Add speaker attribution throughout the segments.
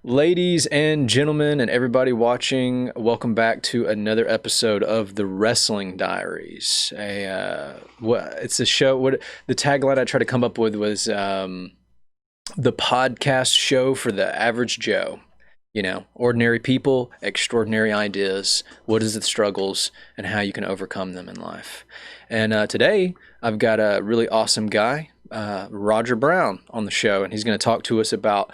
Speaker 1: Ladies and gentlemen, and everybody watching, welcome back to another episode of the Wrestling Diaries. It's a show. What the tagline I tried to come up with was the podcast show for the average Joe. You know, ordinary people, extraordinary ideas. What is the struggles and how you can overcome them in life? And today I've got a really awesome guy, Roger Brown, on the show, and he's going to talk to us about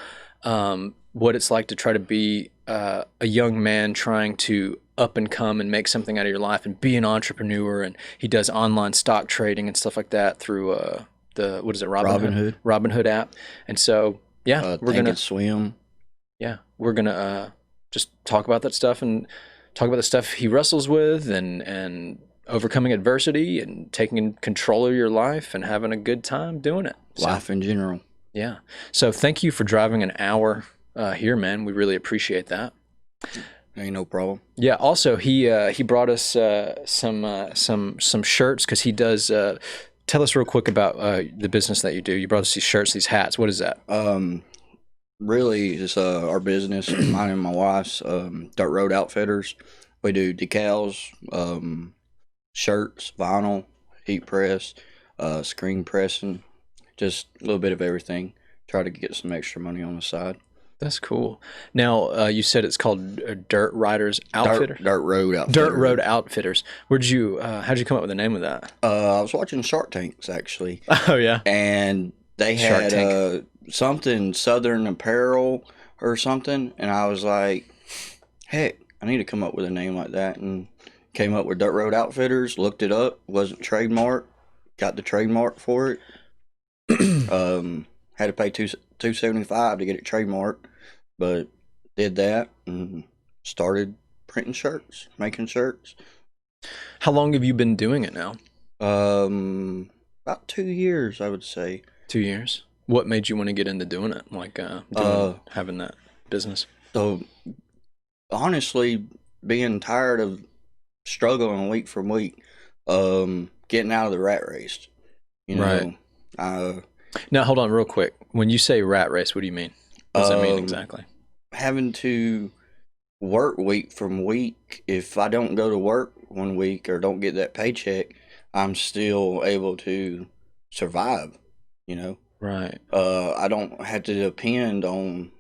Speaker 1: what it's like to try to be a young man trying to up and come and make something out of your life and be an entrepreneur. And he does online stock trading and stuff like that through what is it, Robinhood app. And so, yeah, we're gonna
Speaker 2: swim.
Speaker 1: Yeah, we're gonna just talk about that stuff and talk about the stuff he wrestles with and overcoming adversity and taking control of your life and having a good time doing it.
Speaker 2: Life in general.
Speaker 1: Yeah. So thank you for driving an hour here, man. We really appreciate that.
Speaker 2: Ain't no problem.
Speaker 1: Yeah. Also, he brought us some shirts because he does. Tell us real quick about the business that you do. You brought us these shirts, these hats. What is that?
Speaker 2: Really, it's our business, mine and my wife's, Dirt Road Outfitters. We do decals, shirts, vinyl, heat press, screen pressing, just a little bit of everything. Try to get some extra money on the side.
Speaker 1: That's cool. Now, you said it's called Dirt Riders Outfitters?
Speaker 2: Dirt Road Outfitters.
Speaker 1: Dirt Road Outfitters. How'd you come up with the name of that?
Speaker 2: I was watching Shark Tanks, actually.
Speaker 1: Oh, yeah.
Speaker 2: And they had something Southern Apparel or something. And I was like, heck, I need to come up with a name like that. And came up with Dirt Road Outfitters, looked it up, wasn't trademarked, got the trademark for it. Had to pay $275 to get it trademarked, but did that and started printing shirts, making shirts.
Speaker 1: How long have you been doing it now?
Speaker 2: About 2 years, I would say.
Speaker 1: 2 years. What made you want to get into doing it? Like having that business?
Speaker 2: So honestly, being tired of struggling week from week, getting out of the rat race. You know,
Speaker 1: right. Now, hold on real quick. When you say rat race, what do you mean? What does that mean exactly?
Speaker 2: Having to work week from week. If I don't go to work one week or don't get that paycheck, I'm still able to survive, you know?
Speaker 1: Right.
Speaker 2: I don't have to depend on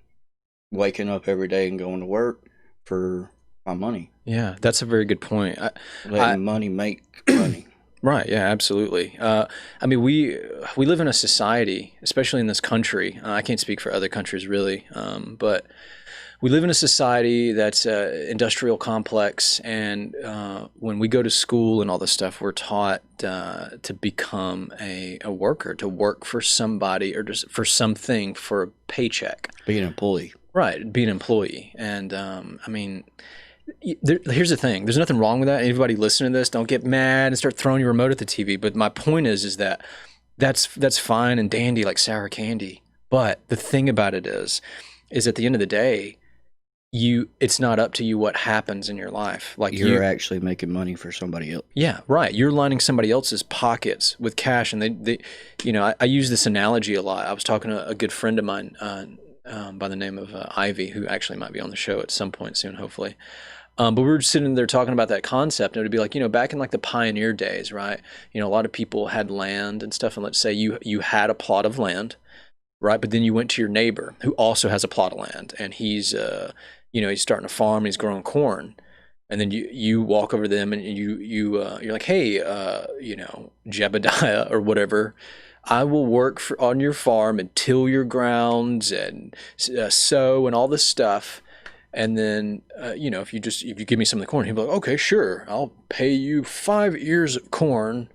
Speaker 2: waking up every day and going to work for my money.
Speaker 1: Yeah, that's a very good point.
Speaker 2: Letting money make money.
Speaker 1: Right. Yeah, absolutely. I mean, we live in a society, especially in this country. I can't speak for other countries really, but we live in a society that's industrial complex, and when we go to school and all this stuff, we're taught to become a worker, to work for somebody or just for something for a paycheck.
Speaker 2: Be an employee. Right.
Speaker 1: Be an employee. And I mean, here's the thing. There's nothing wrong with that. Anybody listening to this, don't get mad and start throwing your remote at the TV. But my point is that that's fine and dandy like sour candy. But the thing about it is at the end of the day, it's not up to you what happens in your life. Like
Speaker 2: you're actually making money for somebody else.
Speaker 1: Yeah, right. You're lining somebody else's pockets with cash. And they you know, I use this analogy a lot. I was talking to a good friend of mine by the name of Ivy, who actually might be on the show at some point soon, hopefully. But we were just sitting there talking about that concept, and it would be like, you know, back in like the pioneer days, right? You know, a lot of people had land and stuff, and let's say you had a plot of land, right? But then you went to your neighbor who also has a plot of land, and he's he's starting a farm, and he's growing corn, and then you walk over to them and you're like, hey, Jebediah or whatever, I will work on your farm and till your grounds and sow and all this stuff. And then, if you give me some of the corn, he'll be like, okay, sure, I'll pay you 5 ears of corn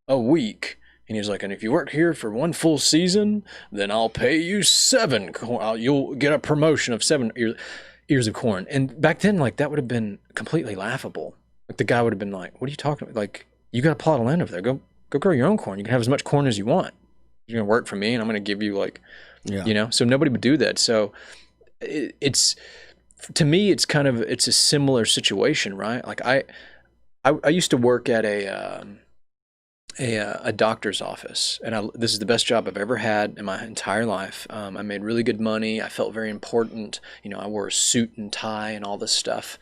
Speaker 1: a week. And he's like, and if you work here for one full season, then I'll pay you 7 corn. You'll get a promotion of 7 ears of corn. And back then, like, that would have been completely laughable. Like, the guy would have been like, what are you talking about? Like, you got a plot of land over there. Go grow your own corn. You can have as much corn as you want. You're going to work for me, and I'm going to give you, like, so nobody would do that. So it's... To me, it's a similar situation, right? Like I used to work at a doctor's office, and this is the best job I've ever had in my entire life. I made really good money. I felt very important. You know, I wore a suit and tie and all this stuff,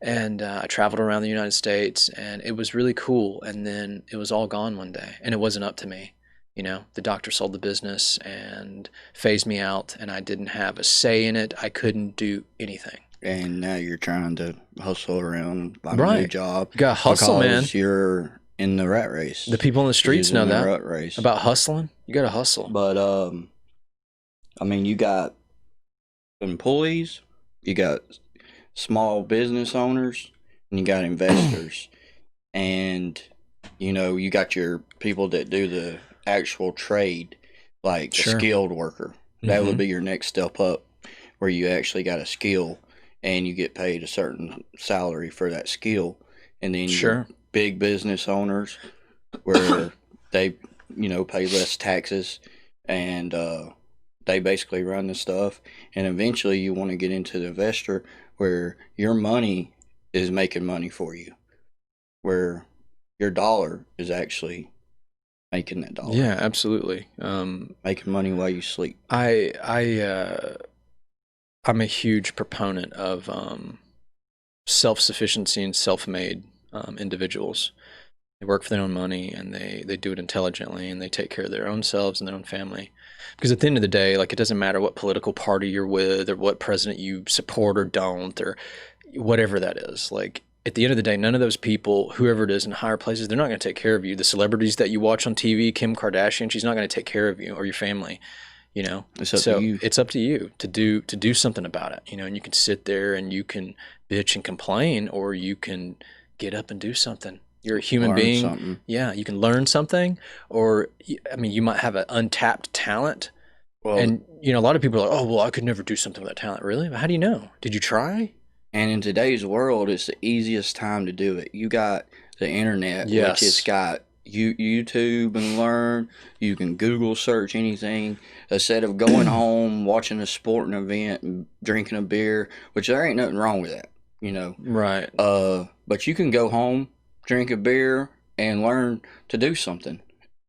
Speaker 1: and I traveled around the United States, and it was really cool. And then it was all gone one day, and it wasn't up to me. You know, the doctor sold the business and phased me out, and I didn't have a say in it. I couldn't do anything.
Speaker 2: And now you're trying to hustle around, find a new
Speaker 1: Right.
Speaker 2: job
Speaker 1: You got to hustle, man.
Speaker 2: because you're in the rat race.
Speaker 1: The people in the streets know
Speaker 2: in the
Speaker 1: that
Speaker 2: rat race.
Speaker 1: about hustling. You got to hustle.
Speaker 2: But I mean, you got employees, you got small business owners, and you got investors, and you know you got your people that do the actual trade, like a
Speaker 1: Sure.
Speaker 2: skilled worker. That
Speaker 1: Mhm.
Speaker 2: would be your next step up, where you actually got a skill and you get paid a certain salary for that skill, and then
Speaker 1: Sure.
Speaker 2: your big business owners, where they pay less taxes, and they basically run the stuff. And eventually you want to get into the investor, where your money is making money for you, where your dollar is actually making that dollar,
Speaker 1: Yeah, absolutely.
Speaker 2: making money while you sleep.
Speaker 1: I'm a huge proponent of self-sufficiency and self-made individuals. They work for their own money, and they do it intelligently, and they take care of their own selves and their own family. Because at the end of the day, like, it doesn't matter what political party you're with or what president you support or don't or whatever that is. Like, at the end of the day, none of those people, whoever it is in higher places, they're not going to take care of you. The celebrities that you watch on TV, Kim Kardashian, she's not going to take care of you or your family. You know,
Speaker 2: It's up
Speaker 1: so
Speaker 2: to you.
Speaker 1: it's up to you to do something about it. You know, and you can sit there and you can bitch and complain, or you can get up and do something. You're a human
Speaker 2: Learn
Speaker 1: being.
Speaker 2: something.
Speaker 1: Yeah, you can learn something, or I mean, you might have an untapped talent,
Speaker 2: Well,
Speaker 1: and you know, a lot of people are like, "Oh, well, I could never do something with that talent." Really? How do you know? Did you try?
Speaker 2: and in today's world, it's the easiest time to do it. You got the internet, which it's
Speaker 1: Yes.
Speaker 2: got YouTube and learn. You can Google search anything instead of going home, watching a sporting event, and drinking a beer, which there ain't nothing wrong with that, you know.
Speaker 1: Right.
Speaker 2: But you can go home, drink a beer, and learn to do something.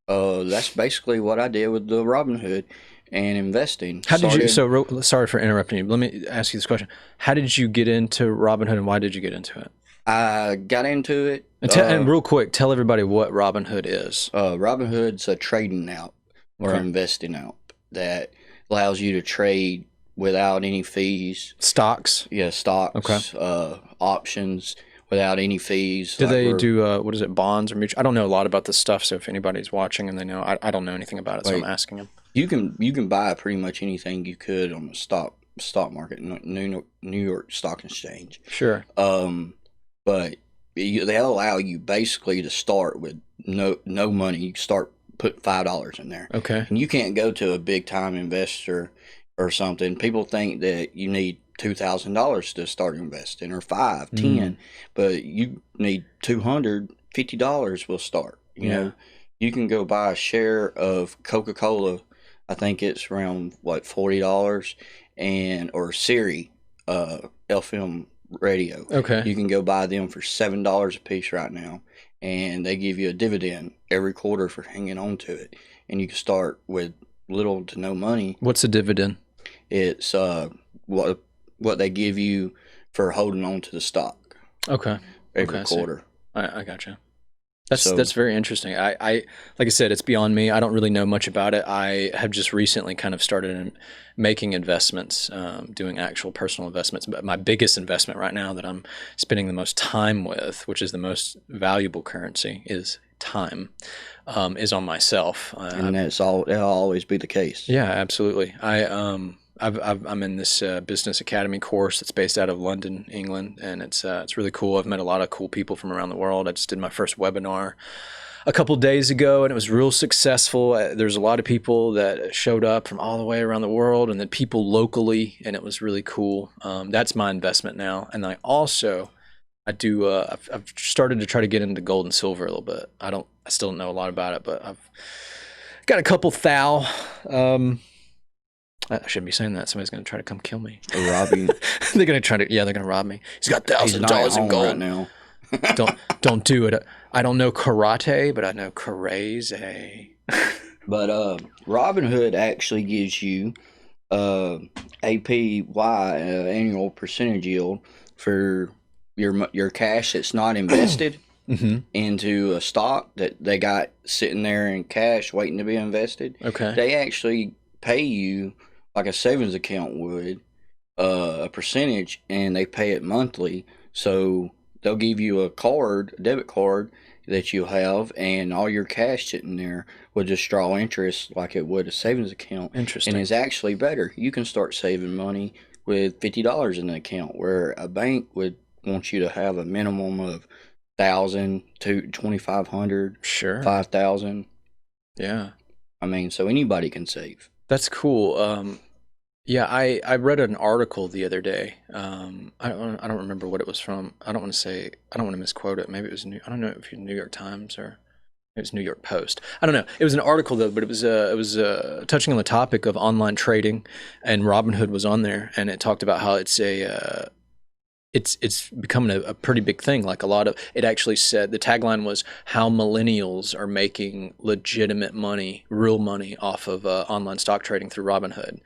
Speaker 2: That's basically what I did with the Robinhood and investing.
Speaker 1: How did you?
Speaker 2: Started.
Speaker 1: So, sorry for interrupting you. Let me ask you this question: How did you get into Robinhood, and why did you get into it?
Speaker 2: I got into it.
Speaker 1: And real quick, tell everybody what Robinhood is.
Speaker 2: Robinhood's a trading app or
Speaker 1: Okay.
Speaker 2: investing app that allows you to trade without any fees.
Speaker 1: Stocks.
Speaker 2: Yeah, stocks,
Speaker 1: Okay.
Speaker 2: options without any fees.
Speaker 1: Do
Speaker 2: Like
Speaker 1: they do what is it, bonds or mutual? I don't know a lot about this stuff, so if anybody's watching and they know, I don't know anything about it, so I'm
Speaker 2: Wait.
Speaker 1: asking them.
Speaker 2: You can buy pretty much anything you could on the stock market, New York Stock Exchange.
Speaker 1: Sure.
Speaker 2: But they'll allow you basically to start with no money. You start put $5 in there.
Speaker 1: Okay.
Speaker 2: And you can't go to a big time investor or something. People think that you need $2,000 to start investing, or five, 10, but you need $250 will start. You know, you can go buy a share of Coca-Cola. I think it's around what, $40, and or Siri, FM radio.
Speaker 1: Okay.
Speaker 2: You can go buy them for $7 a piece right now, and they give you a dividend every quarter for hanging on to it. And you can start with little to no money.
Speaker 1: What's a dividend?
Speaker 2: It's what they give you for holding on to the stock
Speaker 1: Okay.
Speaker 2: every
Speaker 1: Okay, I see.
Speaker 2: quarter.
Speaker 1: I gotcha. That's
Speaker 2: So-
Speaker 1: that's very interesting. I like I said, it's beyond me. I don't really know much about it. I have just recently kind of started making investments, doing actual personal investments. But my biggest investment right now that I'm spending the most time with, which is the most valuable currency, is time. Is on myself.
Speaker 2: And that'll always be the case.
Speaker 1: Yeah, absolutely. I'm in this business academy course that's based out of London, England, and it's really cool. I've met a lot of cool people from around the world. I just did my first webinar a couple days ago, and it was real successful. There's a lot of people that showed up from all the way around the world, and then people locally, and it was really cool. That's my investment now, and I do. I've started to try to get into gold and silver a little bit. I still don't know a lot about it, but I've got a couple thou. I shouldn't be saying that. Somebody's going to try to come kill me.
Speaker 2: Robbie,
Speaker 1: They're going to try to, yeah, they're going to rob me. He's got
Speaker 2: he's
Speaker 1: thousands of
Speaker 2: not at
Speaker 1: dollars in
Speaker 2: home
Speaker 1: gold.
Speaker 2: right now.
Speaker 1: Don't do it. I don't know karate, but I know crazy.
Speaker 2: But Robinhood actually gives you APY, annual percentage yield, for your cash that's not invested into a stock that they got sitting there in cash waiting to be invested.
Speaker 1: Okay.
Speaker 2: They actually pay you like a savings account would, a percentage, and they pay it monthly. So they'll give you a debit card that you'll have, and all your cash sitting there will just draw interest like it would a savings account.
Speaker 1: Interesting.
Speaker 2: And it's actually better. You can start saving money with $50 in the account, where a bank would want you to have a minimum of 1,000 to 2,500,
Speaker 1: Sure.
Speaker 2: 5,000.
Speaker 1: Yeah.
Speaker 2: I mean, so anybody can save.
Speaker 1: That's cool. Yeah, I read an article the other day. I don't remember what it was from. I don't want to misquote it. Maybe it was I don't know if it was New York Times or it was New York Post. I don't know. It was an article though, but it was touching on the topic of online trading, and Robinhood was on there, and it talked about how it's becoming a pretty big thing. Like it actually said, the tagline was how millennials are making legitimate money, real money off of online stock trading through Robinhood.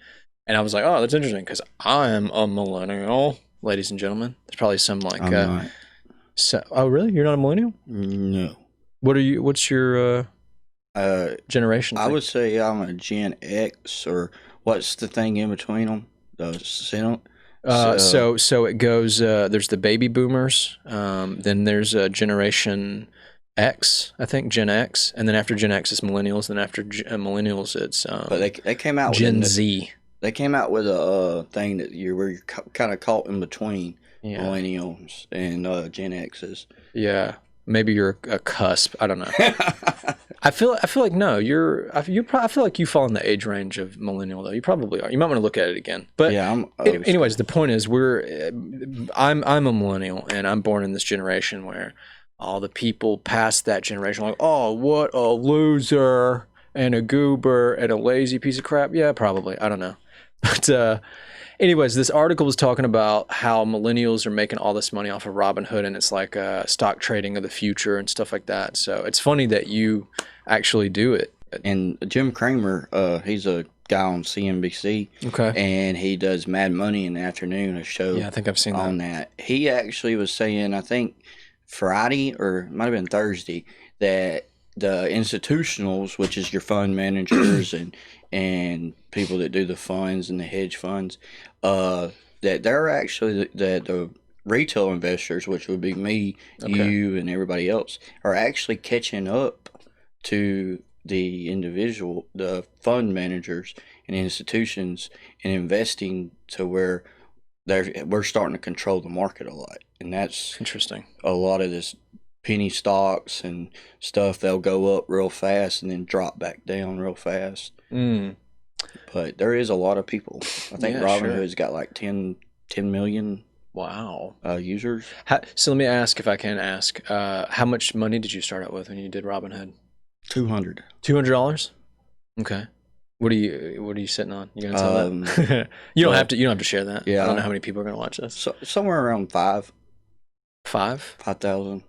Speaker 1: And I was like, oh, that's interesting because I am a millennial, ladies and gentlemen. There's probably some like,
Speaker 2: I'm not.
Speaker 1: oh, really? You're not a millennial?
Speaker 2: No.
Speaker 1: What's your generation
Speaker 2: I
Speaker 1: thing?
Speaker 2: would say I'm a Gen X, or what's the thing in between them?
Speaker 1: So it goes, there's the baby boomers, then there's Generation X, I think, Gen X, and then after Gen X is millennials, then after millennials it's
Speaker 2: but they came out
Speaker 1: Gen
Speaker 2: with
Speaker 1: Z.
Speaker 2: They came out with a thing that you're kind of caught in between millennials and Gen X's.
Speaker 1: Yeah, maybe you're a cusp. I don't know. I feel like no, I feel like you fall in the age range of millennial though. You probably are. You might want to look at it again. But
Speaker 2: yeah,
Speaker 1: anyways, the point is I'm a millennial, and I'm born in this generation where all the people past that generation are like, oh, what a loser and a goober and a lazy piece of crap. Yeah, probably. I don't know. But anyways, this article was talking about how millennials are making all this money off of Robinhood, and it's like stock trading of the future and stuff like that. So it's funny that you actually do it.
Speaker 2: And Jim Cramer, he's a guy on CNBC.
Speaker 1: Okay.
Speaker 2: And he does Mad Money in the afternoon, a show.
Speaker 1: Yeah, I think I've seen
Speaker 2: on that. He actually was saying, I think Friday or it might have been Thursday, that the institutionals, which is your fund managers and people that do the funds and the hedge funds, that they're actually that the retail investors, which would be me, you, and everybody else, are actually catching up to the fund managers and institutions and investing to where we're starting to control the market a lot. And that's
Speaker 1: interesting.
Speaker 2: A lot of this penny stocks and stuff, they'll go up real fast and then drop back down real fast. But there is a lot of people. I think Robinhood's got like 10 million users.
Speaker 1: So let me ask, if I can ask, how much money did you start out with when you did Robinhood? $200. Okay. What are you sitting on? You gonna tell that? You don't have to share that.
Speaker 2: Yeah.
Speaker 1: I don't know how many people are gonna watch this.
Speaker 2: So, somewhere around 5,000.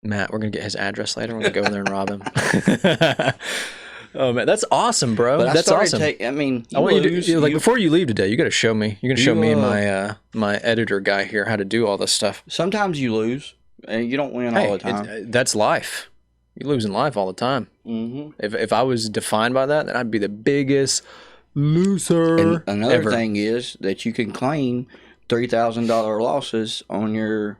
Speaker 1: Matt, we're gonna get his address later. We're gonna go in there and rob him. Oh man, that's awesome, bro. That's awesome.
Speaker 2: I
Speaker 1: want you to before you leave today, you got to show me. You're gonna show me and my editor guy here how to do all this stuff.
Speaker 2: Sometimes you lose, and you don't win all the time.
Speaker 1: That's life. You lose in life all the time. Mm-hmm. If I was defined by that, then I'd be the biggest loser.
Speaker 2: And another thing is that you can claim $3,000 losses on your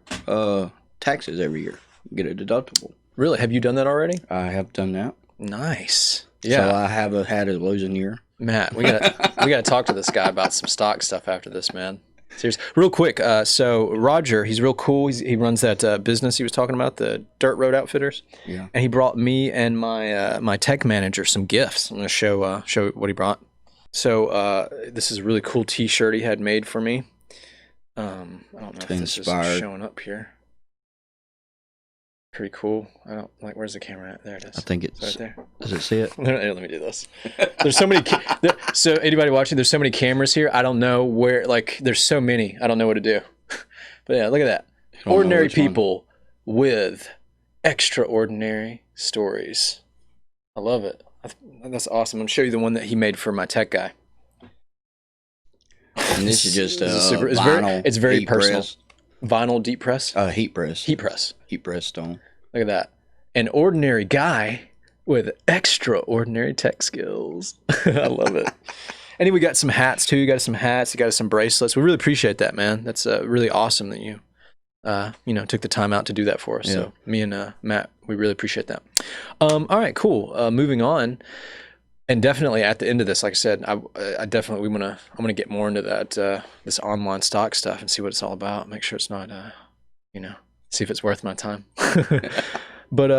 Speaker 2: taxes every year. Get a deductible.
Speaker 1: Really? Have you done that already?
Speaker 2: I have done that.
Speaker 1: Nice. Yeah.
Speaker 2: So I have had a losing year.
Speaker 1: Matt, we gotta talk to this guy about some stock stuff after this, man. Seriously. Real quick, so Roger, he's real cool. He runs that business he was talking about, the Dirt Road Outfitters.
Speaker 2: Yeah.
Speaker 1: And he brought me and my tech manager some gifts. I'm gonna show what he brought. So this is a really cool T-shirt he had made for me. I don't know if this is showing up here. Pretty cool. I don't like. Where's the camera at? There it is.
Speaker 2: I think it's
Speaker 1: right there.
Speaker 2: Does it see it?
Speaker 1: Let me do this. There's so many. So anybody watching, there's so many cameras here. I don't know where. Like, there's so many. I don't know what to do. But yeah, look at that.
Speaker 2: I don't know
Speaker 1: Ordinary
Speaker 2: which one.
Speaker 1: people with extraordinary stories. I love it. That's awesome. I'm gonna show you the one that he made for my tech guy.
Speaker 2: And this is just
Speaker 1: This is super.
Speaker 2: vinyl
Speaker 1: It's very
Speaker 2: heat
Speaker 1: personal.
Speaker 2: press.
Speaker 1: Vinyl deep press,
Speaker 2: Heat press.
Speaker 1: heat press.
Speaker 2: Heat press stone.
Speaker 1: Look at that. An ordinary guy with extraordinary tech skills. I love it. And then we got some hats too. You got us some hats. You got us some bracelets. We really appreciate that, man. That's really awesome that you, took the time out to do that for us.
Speaker 2: Yeah.
Speaker 1: So me and Matt, we really appreciate that. All right, cool. Moving on, and definitely at the end of this, like I said, I definitely I'm gonna get more into that this online stock stuff and see what it's all about. Make sure it's not, see if it's worth my time. But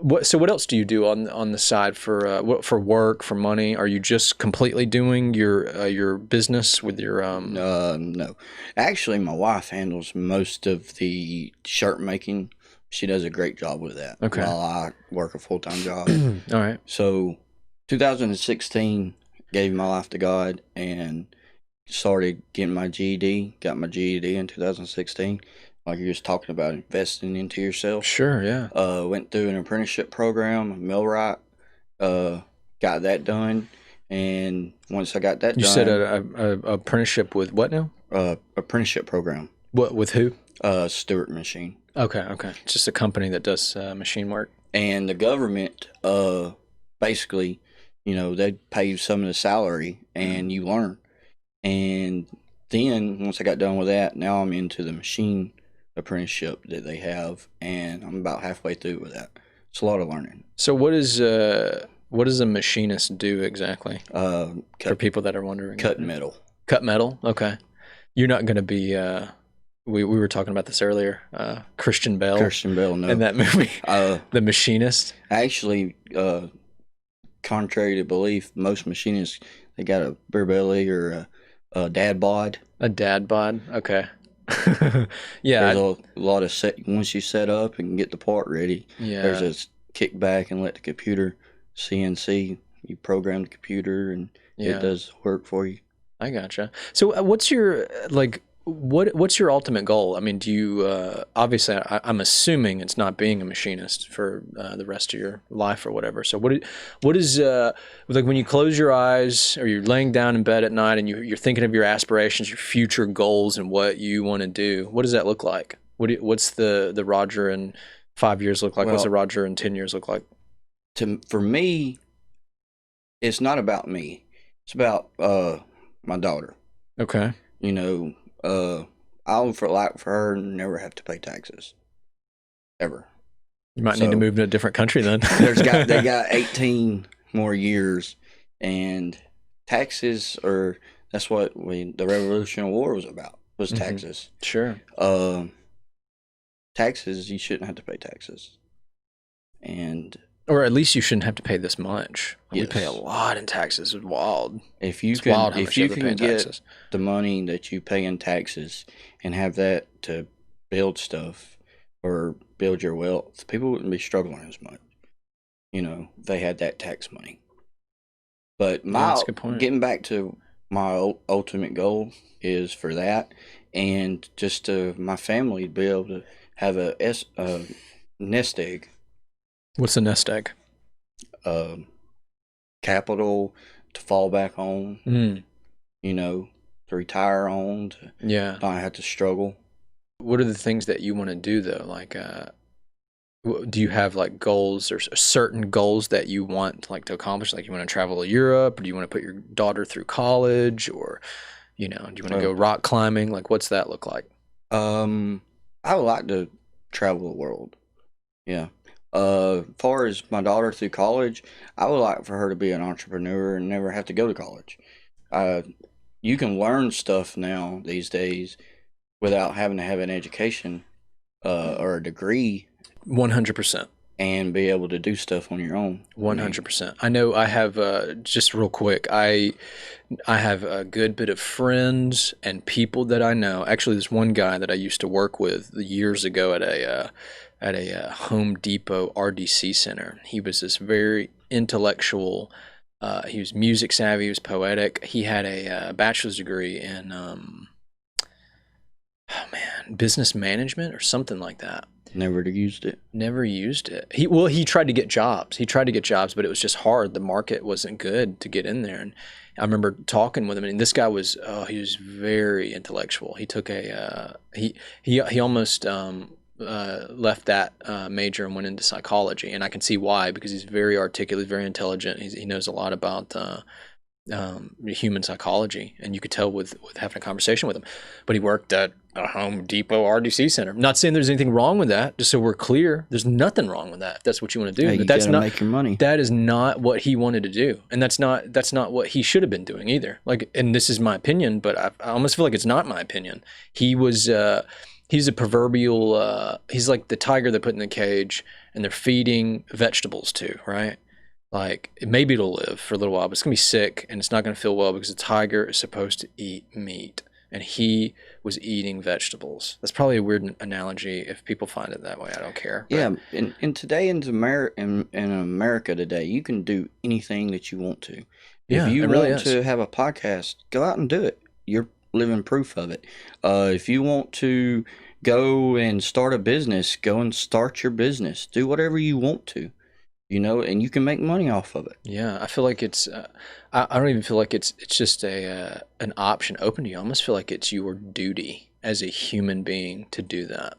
Speaker 1: what else do you do on the side for work, for money? Are you just completely doing your business with your
Speaker 2: No. Actually, my wife handles most of the shirt making. She does a great job with that.
Speaker 1: Okay.
Speaker 2: While I work a full-time job.
Speaker 1: All right.
Speaker 2: So 2016, gave my life to God and started getting my GED. Got my GED in 2016. Like you're just talking about investing into yourself.
Speaker 1: Sure, yeah.
Speaker 2: Went through an apprenticeship program, millwright. Got that done, and once I got that
Speaker 1: You
Speaker 2: done,
Speaker 1: said a apprenticeship with what now?
Speaker 2: Apprenticeship program.
Speaker 1: What with who?
Speaker 2: Stewart Machine.
Speaker 1: Okay. It's just a company that does machine work.
Speaker 2: And the government, basically, they pay you some of the salary, and you learn. And then once I got done with that, now I'm into the machine apprenticeship that they have, and I'm about halfway through with that. It's a lot of learning.
Speaker 1: So what does a machinist do exactly? For
Speaker 2: Cut,
Speaker 1: people that are wondering.
Speaker 2: cut metal.
Speaker 1: Cut metal. Okay. You're not going to be. We were talking about this earlier. Christian Bale.
Speaker 2: Christian Bale, no.
Speaker 1: In that movie,
Speaker 2: Uh,
Speaker 1: The Machinist.
Speaker 2: Actually, contrary to belief, most machinists, they got a beer belly or a dad bod.
Speaker 1: A dad bod. Okay. Yeah.
Speaker 2: There's a lot of once you set up and get the part ready.
Speaker 1: Yeah.
Speaker 2: There's a kick back and let the computer CNC. You program the computer and
Speaker 1: Yeah.
Speaker 2: it does work for you.
Speaker 1: I gotcha. So what's your what's your ultimate goal? I mean, do you obviously I'm assuming it's not being a machinist for the rest of your life or whatever. So what is like when you close your eyes or you're laying down in bed at night and you're thinking of your aspirations, your future goals, and what you want to do? What does that look like? What's the Roger in 5 years look like? What's the
Speaker 2: Well,
Speaker 1: Roger in 10 years look like?
Speaker 2: for me, it's not about me. It's about my daughter.
Speaker 1: Okay.
Speaker 2: I would like for her to never have to pay taxes, ever.
Speaker 1: You might need to
Speaker 2: So
Speaker 1: move to a different country then.
Speaker 2: they got 18 more years, and taxes are that's what the Revolutionary War was about, was
Speaker 1: Mhm.
Speaker 2: taxes.
Speaker 1: Sure.
Speaker 2: Taxes, you shouldn't have to pay taxes, and
Speaker 1: Or at least you shouldn't have to pay this much. We pay a
Speaker 2: yes,
Speaker 1: lot in taxes. It's wild.
Speaker 2: if you
Speaker 1: It's wild
Speaker 2: can
Speaker 1: how
Speaker 2: if
Speaker 1: much you
Speaker 2: you
Speaker 1: have to pay
Speaker 2: can
Speaker 1: in
Speaker 2: get
Speaker 1: taxes.
Speaker 2: the money that you pay in taxes and have that to build stuff or build your wealth, people wouldn't be struggling as much. If they had that tax money. But
Speaker 1: Yeah, that's a good point.
Speaker 2: getting back to my ultimate goal is for that, and just to my family to be able to have a nest egg,
Speaker 1: What's a nest egg?
Speaker 2: um, capital to fall back on,
Speaker 1: Mm,
Speaker 2: to retire on, to
Speaker 1: yeah.
Speaker 2: not have to struggle.
Speaker 1: What are the things that you want to do though? Like, do you have like goals or certain goals that you want like to accomplish? Like you want to travel to Europe, or do you want to put your daughter through college, or do you want to go
Speaker 2: Uh,
Speaker 1: rock climbing? Like, what's that look like?
Speaker 2: I would like to travel the world. Yeah. Far as my daughter through college, I would like for her to be an entrepreneur and never have to go to college. Uh, you can learn stuff now these days without having to have an education, or a degree
Speaker 1: 100%.
Speaker 2: and be able to do stuff on your own.
Speaker 1: 100%. I know I have just real quick. I have a good bit of friends and people that I know. Actually, there's one guy that I used to work with years ago at a Home Depot RDC center. He was this very intellectual. He was music savvy. He was poetic. He had a bachelor's degree in business management or something like that.
Speaker 2: Never used it.
Speaker 1: Never used it. He tried to get jobs. But it was just hard. The market wasn't good to get in there. And I remember talking with him, and this guy was he was very intellectual. He took he almost left that major and went into psychology, and I can see why, because he's very articulate, very intelligent. He knows a lot about human psychology, and you could tell with having a conversation with him. But he worked at a Home Depot RDC center. Not saying there's anything wrong with that, just so we're clear. There's nothing wrong with that if that's what you want to do.
Speaker 2: Hey,
Speaker 1: but
Speaker 2: you
Speaker 1: that's
Speaker 2: gotta
Speaker 1: not
Speaker 2: make your money.
Speaker 1: That is not what he wanted to do, and that's not what he should have been doing either. Like, and this is my opinion, but I almost feel like it's not my opinion. He was he's a proverbial he's like the tiger they put in the cage and they're feeding vegetables to, right? Like, maybe it'll live for a little while, but it's gonna be sick and it's not gonna feel well because the tiger is supposed to eat meat, and he was eating vegetables. That's probably a weird analogy. If people find it that way, I don't care. But,
Speaker 2: Yeah, and today in America today, you can do anything that you want to.
Speaker 1: yeah,
Speaker 2: If you
Speaker 1: it really
Speaker 2: want
Speaker 1: is.
Speaker 2: to have a podcast, go out and do it. You're living proof of it. If you want to go and start a business, go and start your business. Do whatever you want to, and you can make money off of it.
Speaker 1: Yeah, I feel like it's. I don't even feel like it's just an option open to you. I almost feel like it's your duty as a human being to do that.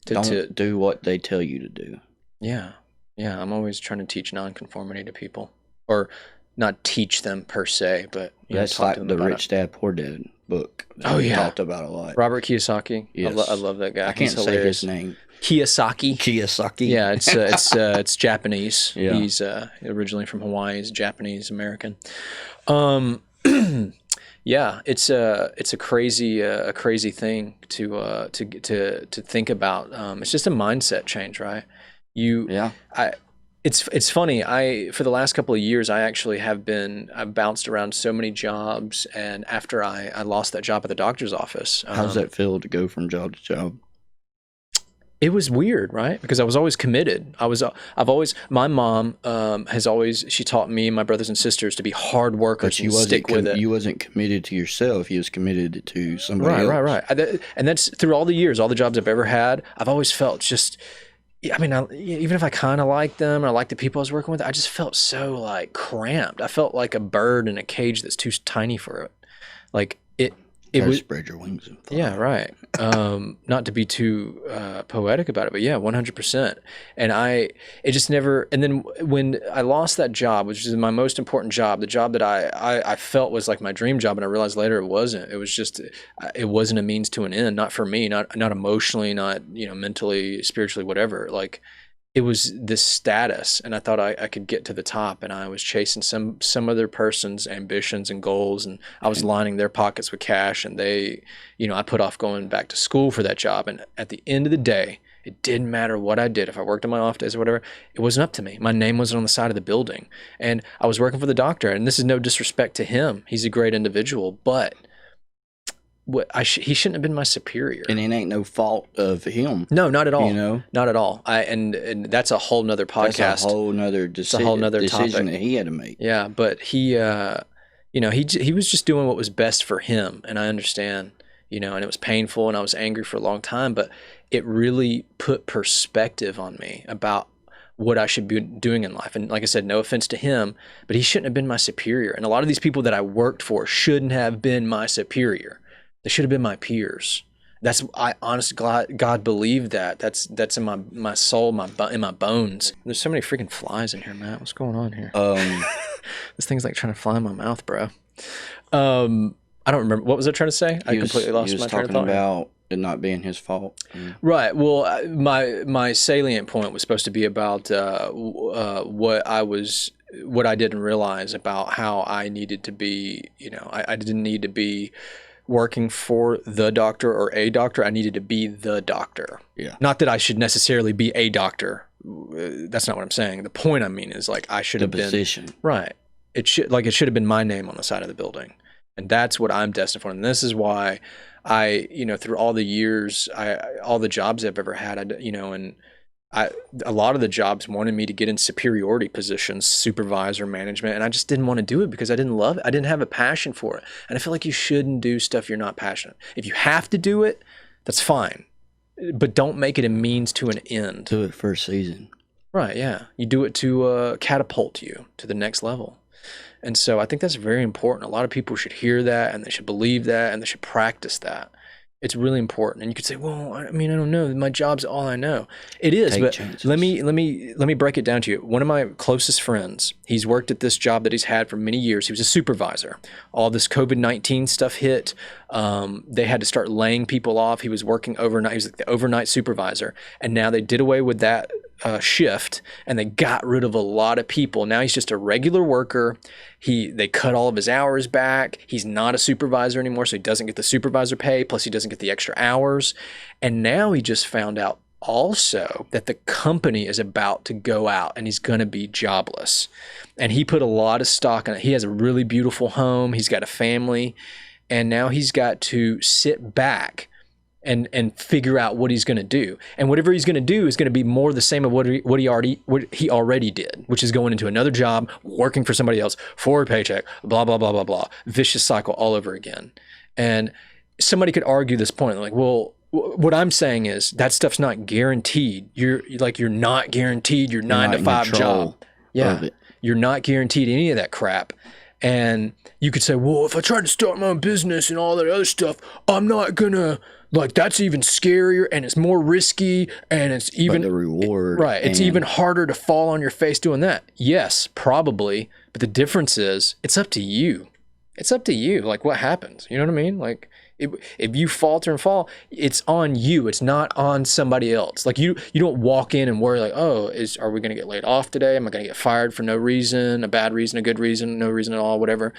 Speaker 2: Don't do what they tell you to do.
Speaker 1: Yeah, yeah. I'm always trying to teach nonconformity to people, or not teach them per se, but
Speaker 2: That's
Speaker 1: talk
Speaker 2: like
Speaker 1: to them
Speaker 2: the
Speaker 1: about
Speaker 2: Rich Dad Poor Dad book that
Speaker 1: Oh,
Speaker 2: we
Speaker 1: yeah.
Speaker 2: talked about a lot.
Speaker 1: Robert Kiyosaki.
Speaker 2: Yes.
Speaker 1: I love that guy.
Speaker 2: I can't
Speaker 1: He's
Speaker 2: say
Speaker 1: hilarious.
Speaker 2: his name.
Speaker 1: Kiyosaki.
Speaker 2: Kiyosaki.
Speaker 1: Yeah, it's Japanese.
Speaker 2: Yeah.
Speaker 1: He's originally from Hawaii. He's Japanese American. Yeah, it's a crazy thing to think about. It's just a mindset change, right?
Speaker 2: Yeah.
Speaker 1: It's funny. For the last couple of years, I've bounced around so many jobs, and after I lost that job at the doctor's office,
Speaker 2: How does that feel to go from job to job?
Speaker 1: it was weird, right? Because I was always committed. My mom she taught me and my brothers and sisters to be hard workers
Speaker 2: But you
Speaker 1: and
Speaker 2: wasn't
Speaker 1: stick with it.
Speaker 2: You wasn't committed to yourself. You was committed to somebody else.
Speaker 1: Right. And that's through all the years, all the jobs I've ever had. I've always felt just, I mean, even if I kind of liked them or I liked the people I was working with, I just felt so like cramped. I felt like a bird in a cage that's too tiny for it. Like it
Speaker 2: Gotta
Speaker 1: was.
Speaker 2: spread your wings and fly.
Speaker 1: Yeah, right. Not to be too poetic about it, but yeah, 100%. And it just never. And then when I lost that job, which is my most important job, the job that I felt was like my dream job, and I realized later it wasn't. It was just, it wasn't a means to an end. Not for me. Not emotionally. Not mentally, spiritually, whatever. Like, it was this status, and I thought I could get to the top, and I was chasing some other person's ambitions and goals, and I was lining their pockets with cash, and they, I put off going back to school for that job, and at the end of the day, it didn't matter what I did. If I worked on my off days or whatever, it wasn't up to me. My name wasn't on the side of the building, and I was working for the doctor, and this is no disrespect to him. He's a great individual, but he shouldn't have been my superior.
Speaker 2: And it ain't no fault of him.
Speaker 1: No, not at all. Not at all. And that's a whole nother podcast.
Speaker 2: That's a whole nother decision
Speaker 1: topic
Speaker 2: that he had to make.
Speaker 1: Yeah, but he was just doing what was best for him, and I understand, and it was painful, and I was angry for a long time, but it really put perspective on me about what I should be doing in life. And like I said, no offense to him, but he shouldn't have been my superior. And a lot of these people that I worked for shouldn't have been my superior. They should have been my peers. I honestly, God believed that. That's in my soul, in my bones. There's so many freaking flies in here, Matt. What's going on here? This thing's like trying to fly in my mouth, bro. I don't remember. What was I trying to say? I completely lost my train of thought.
Speaker 2: He was talking about it not being his fault.
Speaker 1: Right. Well, my salient point was supposed to be about what I didn't realize about how I needed to be. I didn't need to be working for the doctor or a doctor. I needed to be the doctor.
Speaker 2: Yeah.
Speaker 1: Not that I should necessarily be a doctor. That's not what I'm saying. The point I mean is like I should have been.
Speaker 2: The position.
Speaker 1: Right. It should have been my name on the side of the building. And that's what I'm destined for. And this is why through all the years, all the jobs I've ever had, a lot of the jobs wanted me to get in superiority positions, supervisor, management, and I just didn't want to do it because I didn't love it. I didn't have a passion for it. And I feel like you shouldn't do stuff you're not passionate. If you have to do it, that's fine. but don't make it a means to an end.
Speaker 2: Do it for a season.
Speaker 1: Right, yeah. You do it to catapult you to the next level. And so I think that's very important. A lot of people should hear that, and they should believe that, and they should practice that. It's really important. And you could say, well, I mean, I don't know. My job's all I know. It is,
Speaker 2: Take
Speaker 1: but
Speaker 2: chances.
Speaker 1: let me break it down to you. One of my closest friends, he's worked at this job that he's had for many years. He was a supervisor. All this COVID-19 stuff hit. They had to start laying people off. He was working overnight. He was like the overnight supervisor. And now they did away with that shift, and they got rid of a lot of people. Now he's just a regular worker. They cut all of his hours back. He's not a supervisor anymore, so he doesn't get the supervisor pay, plus he doesn't get the extra hours. And now he just found out also that the company is about to go out and he's going to be jobless. And he put a lot of stock in it. He has a really beautiful home. He's got a family, and now he's got to sit back and figure out what he's going to do. And whatever he's going to do is going to be more the same of what he already did, which is going into another job, working for somebody else for a paycheck, blah, blah, blah, blah, blah. Vicious cycle all over again. And somebody could argue this point, like, well, what I'm saying is that stuff's not guaranteed. You're not guaranteed your 9 to 5 job. Yeah. You're not guaranteed any of that crap. And you could say, well, if I tried to start my own business and all that other stuff, I'm not gonna, like, that's even scarier and it's more risky and it's even
Speaker 2: the reward.
Speaker 1: Right. It's even harder to fall on your face doing that. Yes, probably. But the difference is it's up to you. It's up to you. Like, what happens? You know what I mean? Like, if you falter and fall, it's on you. It's not on somebody else. Like, you don't walk in and worry like, oh, are we going to get laid off today? Am I going to get fired for no reason, a bad reason, a good reason, no reason at all, whatever.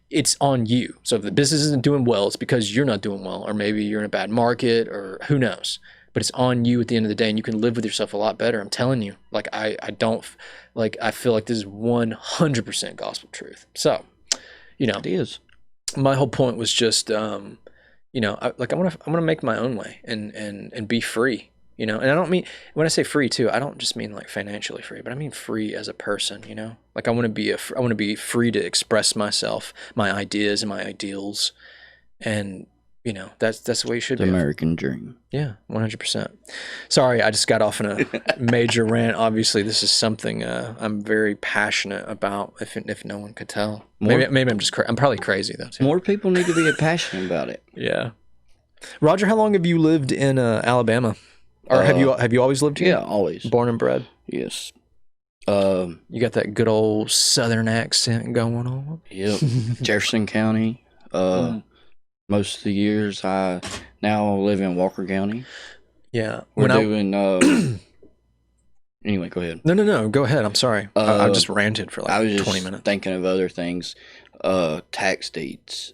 Speaker 1: It's on you. So if the business isn't doing well, it's because you're not doing well, or maybe you're in a bad market, or who knows. But it's on you at the end of the day, and you can live with yourself a lot better. I'm telling you. Like, I feel like this is 100% gospel truth. So,
Speaker 2: It is.
Speaker 1: My whole point was just, I want to make my own way and be free, and I don't mean, when I say free too, I don't just mean like financially free, but I mean free as a person, like I want to be free to express myself, my ideas and my ideals. And that's the way you should
Speaker 2: be.
Speaker 1: The
Speaker 2: American dream.
Speaker 1: Yeah, 100%. Sorry, I just got off in a major rant. Obviously, this is something I'm very passionate about. If no one could tell, maybe I'm just I'm probably crazy though. Too.
Speaker 2: More people need to be passionate about it.
Speaker 1: Yeah. Roger, how long have you lived in Alabama, or have you always lived here?
Speaker 2: Yeah, always.
Speaker 1: Born and bred.
Speaker 2: Yes.
Speaker 1: You got that good old Southern accent going on.
Speaker 2: Yep. Jefferson County. Most of the years, I now live in Walker County.
Speaker 1: Yeah.
Speaker 2: We're doing... Anyway, go ahead.
Speaker 1: No. Go ahead. I'm sorry. I just ranted for like 20 minutes. I was just
Speaker 2: thinking of other things. Tax deeds,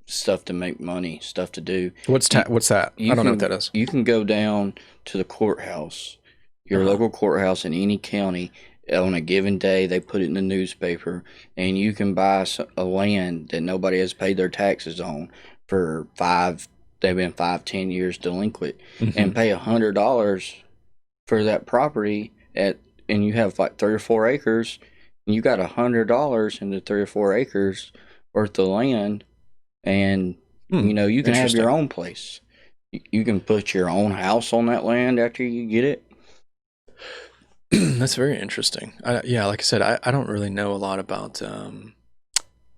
Speaker 2: stuff to make money, stuff to do.
Speaker 1: What's that? I don't know what that is.
Speaker 2: You can go down to the courthouse, your local courthouse in any county. On a given day, they put it in the newspaper, and you can buy a land that nobody has paid their taxes on for they've been 5-10 years delinquent, and pay $100 for that property and you have like 3 or 4 acres, and you got $100 in the 3 or 4 acres worth of land, and you can have your own place. You can put your own house on that land after you get it.
Speaker 1: That's very interesting. Like I said, I don't really know a lot about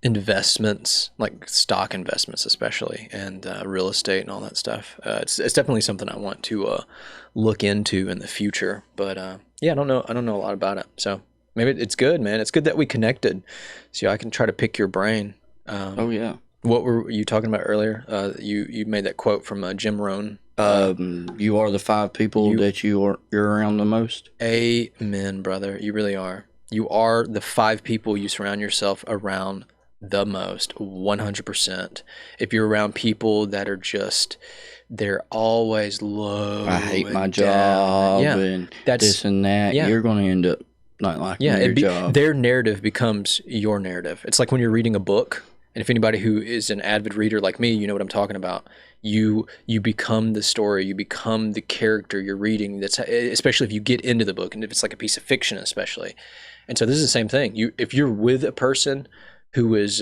Speaker 1: investments, like stock investments especially, and real estate and all that stuff. It's definitely something I want to look into in the future. But I don't know a lot about it. So maybe it's good, man. It's good that we connected, so I can try to pick your brain.
Speaker 2: Oh yeah.
Speaker 1: What were you talking about earlier? You made that quote from Jim Rohn.
Speaker 2: You are the 5 people that you're around the most.
Speaker 1: Amen, brother. You really are. You are the 5 people you surround yourself around the most, 100%. If you're around people that are they're always low.
Speaker 2: I hate my job and this and that. Yeah. You're going to end up not liking your job.
Speaker 1: Their narrative becomes your narrative. It's like when you're reading a book. And if anybody who is an avid reader like me, you know what I'm talking about. You become the story. You become the character you're reading. That's especially if you get into the book, and if it's like a piece of fiction, especially. And so this is the same thing. If you're with a person who is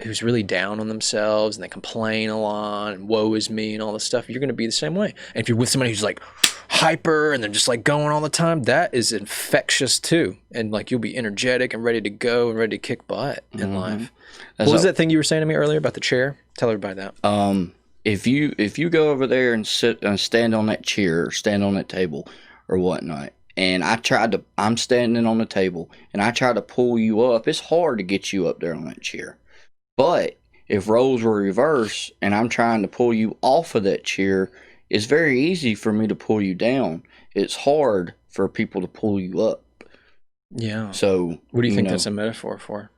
Speaker 1: who's really down on themselves and they complain a lot and woe is me and all this stuff, you're going to be the same way. And if you're with somebody who's like hyper and they're just like going all the time, that is infectious too. And like you'll be energetic and ready to go and ready to kick butt in life. What was that thing you were saying to me earlier about the chair? Tell everybody that.
Speaker 2: If you go over there and sit and stand on that chair or stand on that table or whatnot, and I'm standing on the table and I try to pull you up, it's hard to get you up there on that chair. But if roles were reversed and I'm trying to pull you off of that chair, it's very easy for me to pull you down. It's hard for people to pull you up.
Speaker 1: Yeah.
Speaker 2: So
Speaker 1: what do you think that's a metaphor for?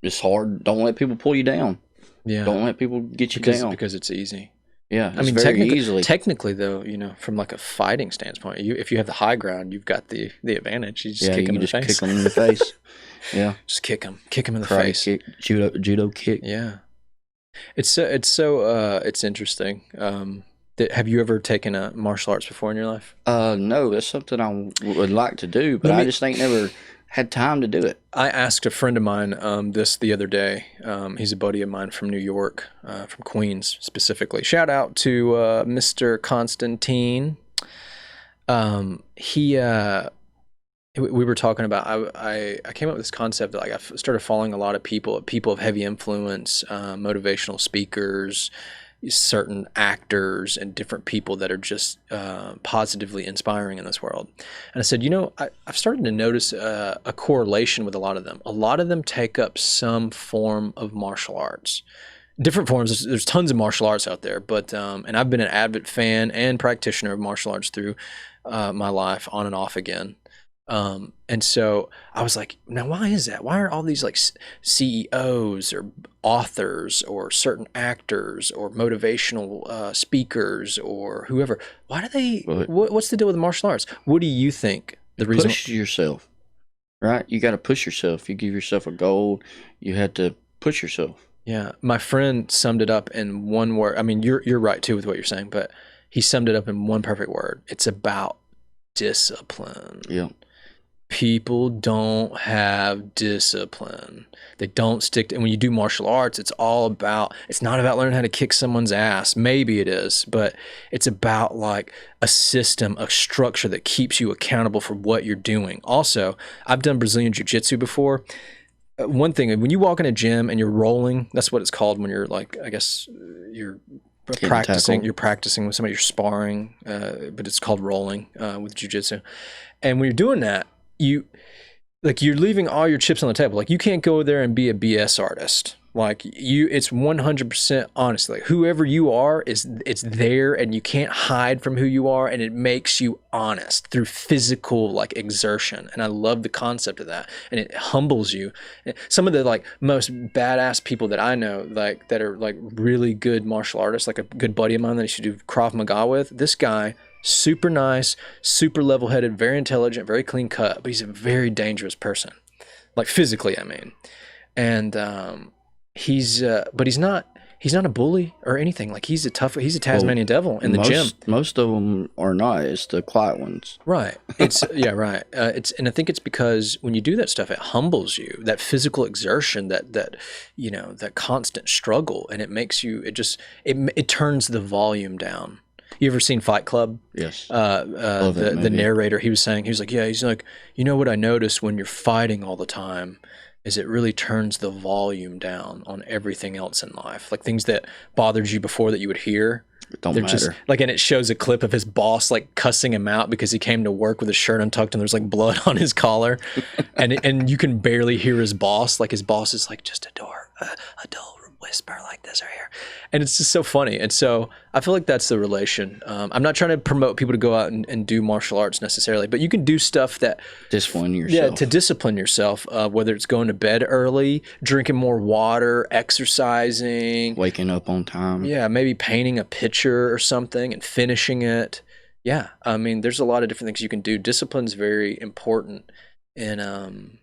Speaker 2: It's hard. Don't let people pull you down.
Speaker 1: Yeah.
Speaker 2: Don't let people get you down.
Speaker 1: Because it's easy.
Speaker 2: Yeah.
Speaker 1: I mean, technically though, from like a fighting standpoint, if you have the high ground, you've got the advantage. You just kick them in the face.
Speaker 2: Kick them in the face. Yeah.
Speaker 1: Just kick them in the face.
Speaker 2: Kick, judo kick.
Speaker 1: Yeah. It's interesting. Have you ever taken a martial arts before in your life?
Speaker 2: No, that's something I would like to do, but I just ain't never had time to do it.
Speaker 1: I asked a friend of mine this the other day. He's a buddy of mine from New York, from Queens specifically. Shout out to Mr. Constantine. We were talking about, I came up with this concept that like I started following a lot of people of heavy influence, motivational speakers, certain actors, and different people that are just positively inspiring in this world. And I said, I've started to notice a correlation with a lot of them. A lot of them take up some form of martial arts. Different forms. There's tons of martial arts out there, but and I've been an avid fan and practitioner of martial arts through my life, on and off again. And so I was like, now why is that? Why are all these like CEOs or authors or certain actors or motivational speakers or whoever, why do they, what's the deal with the martial arts? What do you think the reason?
Speaker 2: Push yourself, right? You got to push yourself. You give yourself a goal. You have to push yourself.
Speaker 1: Yeah. My friend summed it up in one word. I mean, you're right too with what you're saying, but he summed it up in one perfect word. It's about discipline.
Speaker 2: Yeah.
Speaker 1: People don't have discipline. They don't stick to, and when you do martial arts, it's not about learning how to kick someone's ass. Maybe it is, but it's about like a system, a structure that keeps you accountable for what you're doing. Also, I've done Brazilian Jiu-Jitsu before. One thing, when you walk in a gym and you're rolling, that's what it's called when you're like, I guess you're practicing with somebody, you're sparring, but it's called rolling with Jiu-Jitsu. And when you're doing that, you're leaving all your chips on the table. Like you can't go there and be a BS artist. Like it's 100% honest. Like whoever you are it's there, and you can't hide from who you are, and it makes you honest through physical like exertion. And I love the concept of that, and it humbles you. Some of the like most badass people that I know, like that are like really good martial artists, like a good buddy of mine that I used to do Krav Maga with. This guy, super nice, super level-headed, very intelligent, very clean cut, but he's a very dangerous person, like physically, I mean. And but he's not a bully or anything. Like he's a Tasmanian devil in the gym.
Speaker 2: Most of them are not. It's the quiet ones.
Speaker 1: Right. It's yeah, right. And I think it's because when you do that stuff, it humbles you. That physical exertion, that constant struggle, and it makes you. It turns the volume down. You ever seen Fight Club?
Speaker 2: Yes.
Speaker 1: The narrator, he was like, yeah, he's like, what I noticed when you're fighting all the time is it really turns the volume down on everything else in life. Like things that bothered you before that you would hear.
Speaker 2: It don't matter.
Speaker 1: Just, like, and it shows a clip of his boss like cussing him out because he came to work with his shirt untucked and there's like blood on his collar, and you can barely hear his boss. Like his boss is like just a dull whisper like this right here, and it's just so funny. And so I feel like that's the relation. I'm not trying to promote people to go out and do martial arts necessarily, but you can do stuff that
Speaker 2: discipline yourself.
Speaker 1: Yeah, to discipline yourself, whether it's going to bed early, drinking more water, exercising,
Speaker 2: waking up on time.
Speaker 1: Yeah, maybe painting a picture or something and finishing it. Yeah, I mean, there's a lot of different things you can do. Discipline's very important in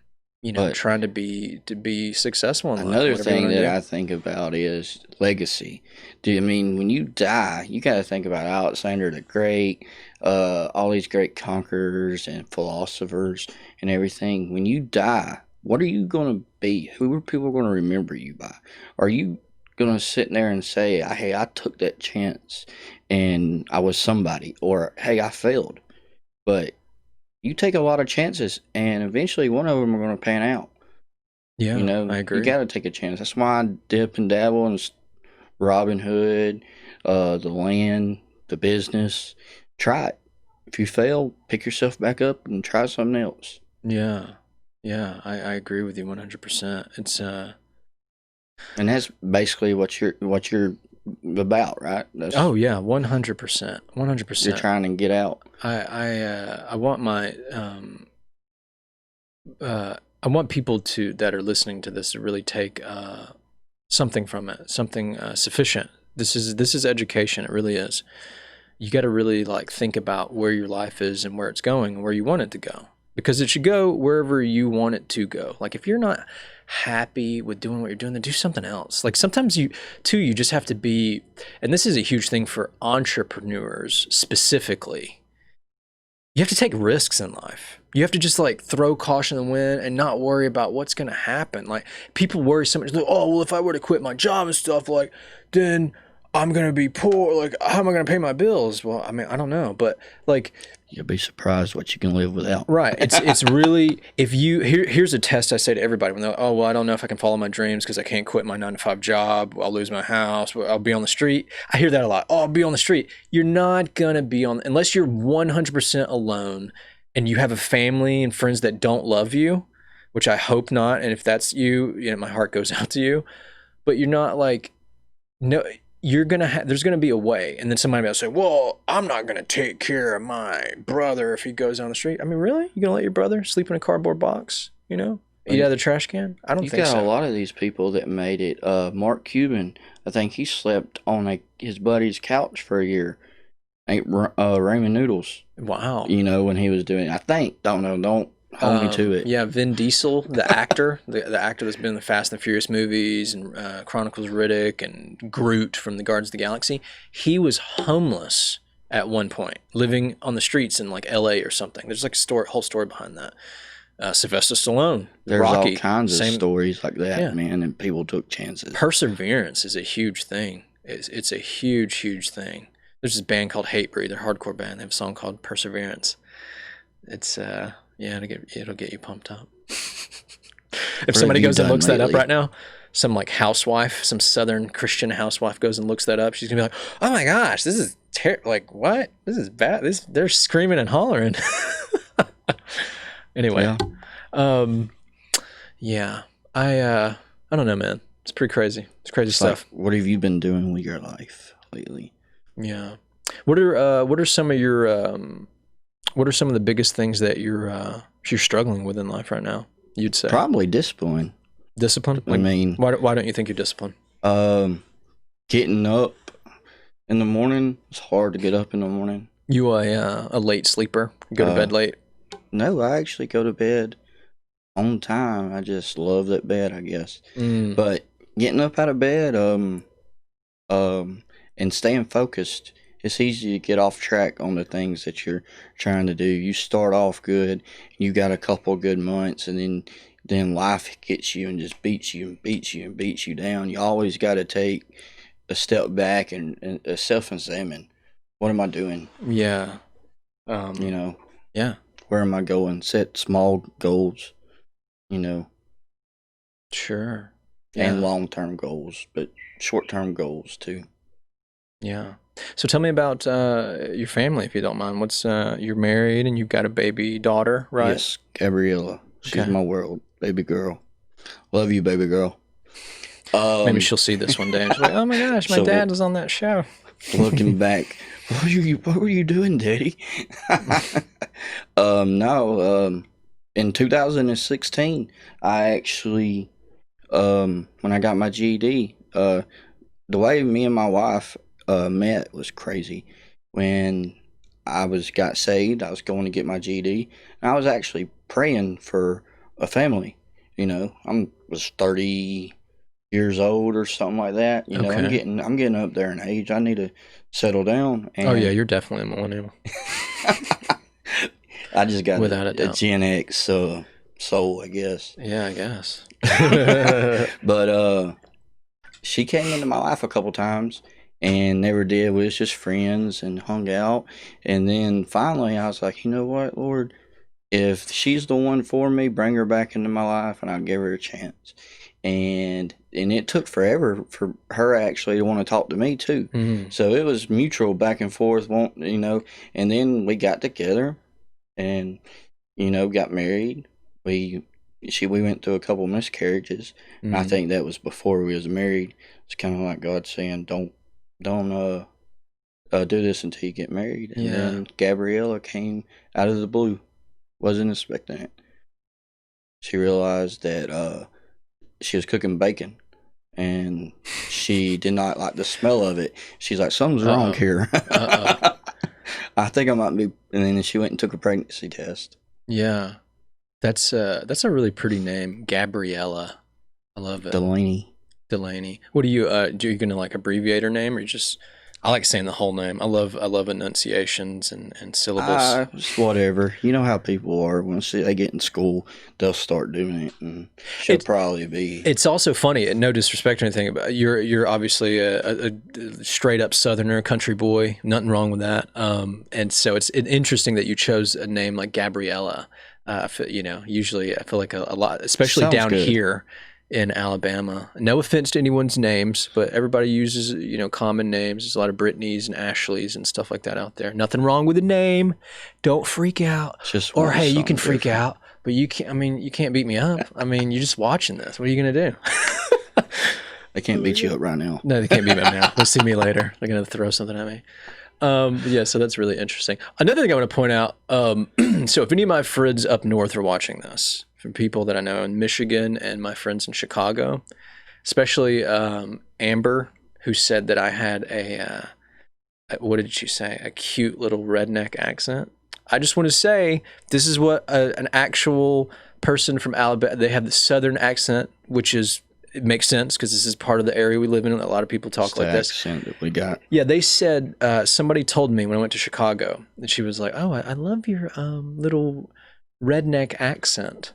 Speaker 1: trying to be successful in life.
Speaker 2: Another thing that I think about is legacy. When you die, you got to think about Alexander the Great, all these great conquerors and philosophers and everything. When you die, what are you going to be? Who are people going to remember you by? Are you going to sit there and say, hey, I took that chance and I was somebody, or hey, I failed? But you take a lot of chances, and eventually one of them are going to pan out. You
Speaker 1: Yeah,
Speaker 2: know,
Speaker 1: I
Speaker 2: you
Speaker 1: agree.
Speaker 2: got to take a chance. That's why I dip and dabble in Robin Hood, the land, the business. Try it. If you fail, pick yourself back up and try something else.
Speaker 1: Yeah. Yeah, I agree with you 100%. It's
Speaker 2: And that's basically what you're about, right?
Speaker 1: oh
Speaker 2: That's
Speaker 1: yeah, 100%.
Speaker 2: you're
Speaker 1: 100%.
Speaker 2: trying to get out.
Speaker 1: I want my I want people to that are listening to this to really take something from it, something sufficient. This is education. It really is. You got to really like think about where your life is and where it's going and where you want it to go, because it should go wherever you want it to go. Like if you're not happy with doing what you're doing, then do something else. Like sometimes you just have to be, and this is a huge thing for entrepreneurs specifically. You have to take risks in life. You have to just like throw caution to the wind and not worry about what's going to happen. Like people worry so much, like, oh, well, if I were to quit my job and stuff, like, then I'm going to be poor. Like, how am I going to pay my bills? Well, I mean, I don't know. But like,
Speaker 2: You'll be surprised what you can live without.
Speaker 1: right. It's really, if you here's a test I say to everybody when they're like, oh well, I don't know if I can follow my dreams because I can't quit my 9 to 5 job. I'll lose my house. I'll be on the street. I hear that a lot. Oh, I'll be on the street. You're not gonna be on unless you're 100% alone and you have a family and friends that don't love you, which I hope not. And if that's you, my heart goes out to you. But you're not like no, you're gonna there's gonna be a way, and then somebody will say, well, I'm not gonna take care of my brother if he goes down the street. I mean, really, you gonna let your brother sleep in a cardboard box, eat out
Speaker 2: And
Speaker 1: of the trash can? I don't
Speaker 2: you
Speaker 1: think
Speaker 2: got a
Speaker 1: so.
Speaker 2: lot of these people that made it. Mark Cuban, I think he slept on his buddy's couch for a year. Raymond Noodles,
Speaker 1: Wow.
Speaker 2: when he was doing it. I think, don't know, don't hold me to it.
Speaker 1: Yeah, Vin Diesel, the actor, the actor that's been in the Fast and the Furious movies and Chronicles of Riddick and Groot from the Guardians of the Galaxy, he was homeless at one point, living on the streets in like L.A. or something. There's like a whole story behind that. Sylvester Stallone,
Speaker 2: There's all
Speaker 1: Rocky,
Speaker 2: kinds of
Speaker 1: same.
Speaker 2: stories like that,
Speaker 1: Yeah,
Speaker 2: man, and people took chances.
Speaker 1: perseverance is a huge thing. It's a huge thing. There's this band called Hatebreed. They're a hardcore band. They have a song called Perseverance. It's yeah, it'll get you pumped up. If
Speaker 2: What have
Speaker 1: somebody
Speaker 2: you
Speaker 1: goes and
Speaker 2: done
Speaker 1: looks that up
Speaker 2: lately?
Speaker 1: right now, some like housewife, some Southern Christian housewife goes and looks that up, she's gonna be like, "Oh my gosh, this is like what? This is bad. This they're screaming and hollering." Anyway,
Speaker 2: Yeah.
Speaker 1: um, yeah, I don't know, man. It's pretty crazy. It's crazy
Speaker 2: It's like,
Speaker 1: stuff.
Speaker 2: what have you been doing with your life lately?
Speaker 1: Yeah. What are some of your what are some of the biggest things that you're struggling with in life right now? You'd say
Speaker 2: Probably discipline.
Speaker 1: discipline.
Speaker 2: I
Speaker 1: Like,
Speaker 2: mean,
Speaker 1: why don't you think you're disciplined?
Speaker 2: um, getting up in the morning. It's hard to get up in the morning.
Speaker 1: You a late sleeper? Go to
Speaker 2: Uh,
Speaker 1: bed late?
Speaker 2: no, I actually go to bed on time. I just love that bed, I guess.
Speaker 1: Mm,
Speaker 2: But getting up out of bed, and staying focused, it's easy to get off track on the things that you're trying to do. You start off good, you got a couple good months, and then life gets you and just beats you and beats you and beats you down. You always got to take a step back and self-examine. What am I doing?
Speaker 1: yeah.
Speaker 2: You
Speaker 1: Um,
Speaker 2: know,
Speaker 1: yeah.
Speaker 2: where am I going? Set small goals, you know,
Speaker 1: Sure.
Speaker 2: and
Speaker 1: Yeah.
Speaker 2: long-term goals, but short-term goals too.
Speaker 1: Yeah. So tell me about your family, if you don't mind. What's you're married and you've got a baby daughter, right?
Speaker 2: Yes, Gabriella. She's
Speaker 1: Okay.
Speaker 2: my world, baby girl. Love you, baby girl.
Speaker 1: Maybe
Speaker 2: Um,
Speaker 1: she'll see this one day and she'll be like, "Oh my gosh, my
Speaker 2: so
Speaker 1: dad was on that show."
Speaker 2: looking back, what were you doing, Daddy? No, in 2016, I actually, when I got my GED, the way me and my wife met was crazy. When got saved, I was going to get my GED, and I was actually praying for a family. I was 30 years old or something like that. I'm
Speaker 1: Okay.
Speaker 2: getting up there in age. I need to settle down,
Speaker 1: Oh yeah,
Speaker 2: and
Speaker 1: you're definitely a millennial,
Speaker 2: I just got
Speaker 1: without a
Speaker 2: a
Speaker 1: doubt.
Speaker 2: Gen X soul, I guess.
Speaker 1: Yeah, I guess.
Speaker 2: But she came into my life a couple times and never did. We was just friends and hung out. And then finally I was like, you know what, Lord, if she's the one for me, bring her back into my life and I'll give her a chance. And it took forever for her actually to want to talk to me too.
Speaker 1: Mhm.
Speaker 2: So it was mutual back and forth, and then we got together and got married. We we went through a couple miscarriages. And I
Speaker 1: Mhm.
Speaker 2: think that was before we was married. It's kind of like God saying, don't do this until you get married. And
Speaker 1: Yeah.
Speaker 2: then Gabriella came out of the blue. Wasn't expecting it. She realized that she was cooking bacon and she did not like the smell of it. She's like, something's wrong
Speaker 1: Uh-oh.
Speaker 2: here.
Speaker 1: Uh-oh.
Speaker 2: I think I might be. And then she went and took a pregnancy test.
Speaker 1: Yeah. That's a really pretty name, Gabriella. I love it.
Speaker 2: Delaney.
Speaker 1: Delaney. What do you gonna like abbreviate her name or you just I like saying the whole name. I love enunciations and syllables.
Speaker 2: Whatever. You know how people are. Once they get in school, they'll start doing it. And she'll
Speaker 1: It,
Speaker 2: probably be.
Speaker 1: it's also funny, no disrespect or anything, but you're obviously a straight up Southerner, country boy. Nothing wrong with that. And so it's interesting that you chose a name like Gabriella. Usually I feel like a lot, especially
Speaker 2: Sounds
Speaker 1: down
Speaker 2: good.
Speaker 1: here in Alabama. No offense to anyone's names, but everybody uses common names. There's a lot of Britneys and Ashleys and stuff like that out there. Nothing wrong with the name. Don't freak out.
Speaker 2: Just
Speaker 1: Or
Speaker 2: want
Speaker 1: hey, you can
Speaker 2: something
Speaker 1: freak
Speaker 2: different.
Speaker 1: out, but you can't. I mean, you can't beat me up. I mean, you're just watching this. What are you gonna do?
Speaker 2: They can't beat you up right now.
Speaker 1: No, they can't beat me up now. They'll see me later. They're gonna throw something at me. But yeah, so that's really interesting. Another thing I want to point out. So if any of my friends up north are watching this, from people that I know in Michigan and my friends in Chicago, especially Amber, who said that I had what did she say? A cute little redneck accent. I just want to say this is what an actual person from Alabama. They have the southern accent, which is it makes sense because this is part of the area we live in. A lot of people talk
Speaker 2: It's the
Speaker 1: like this.
Speaker 2: accent that we got.
Speaker 1: Yeah, they said somebody told me when I went to Chicago that she was like, "Oh, I love your little redneck accent,"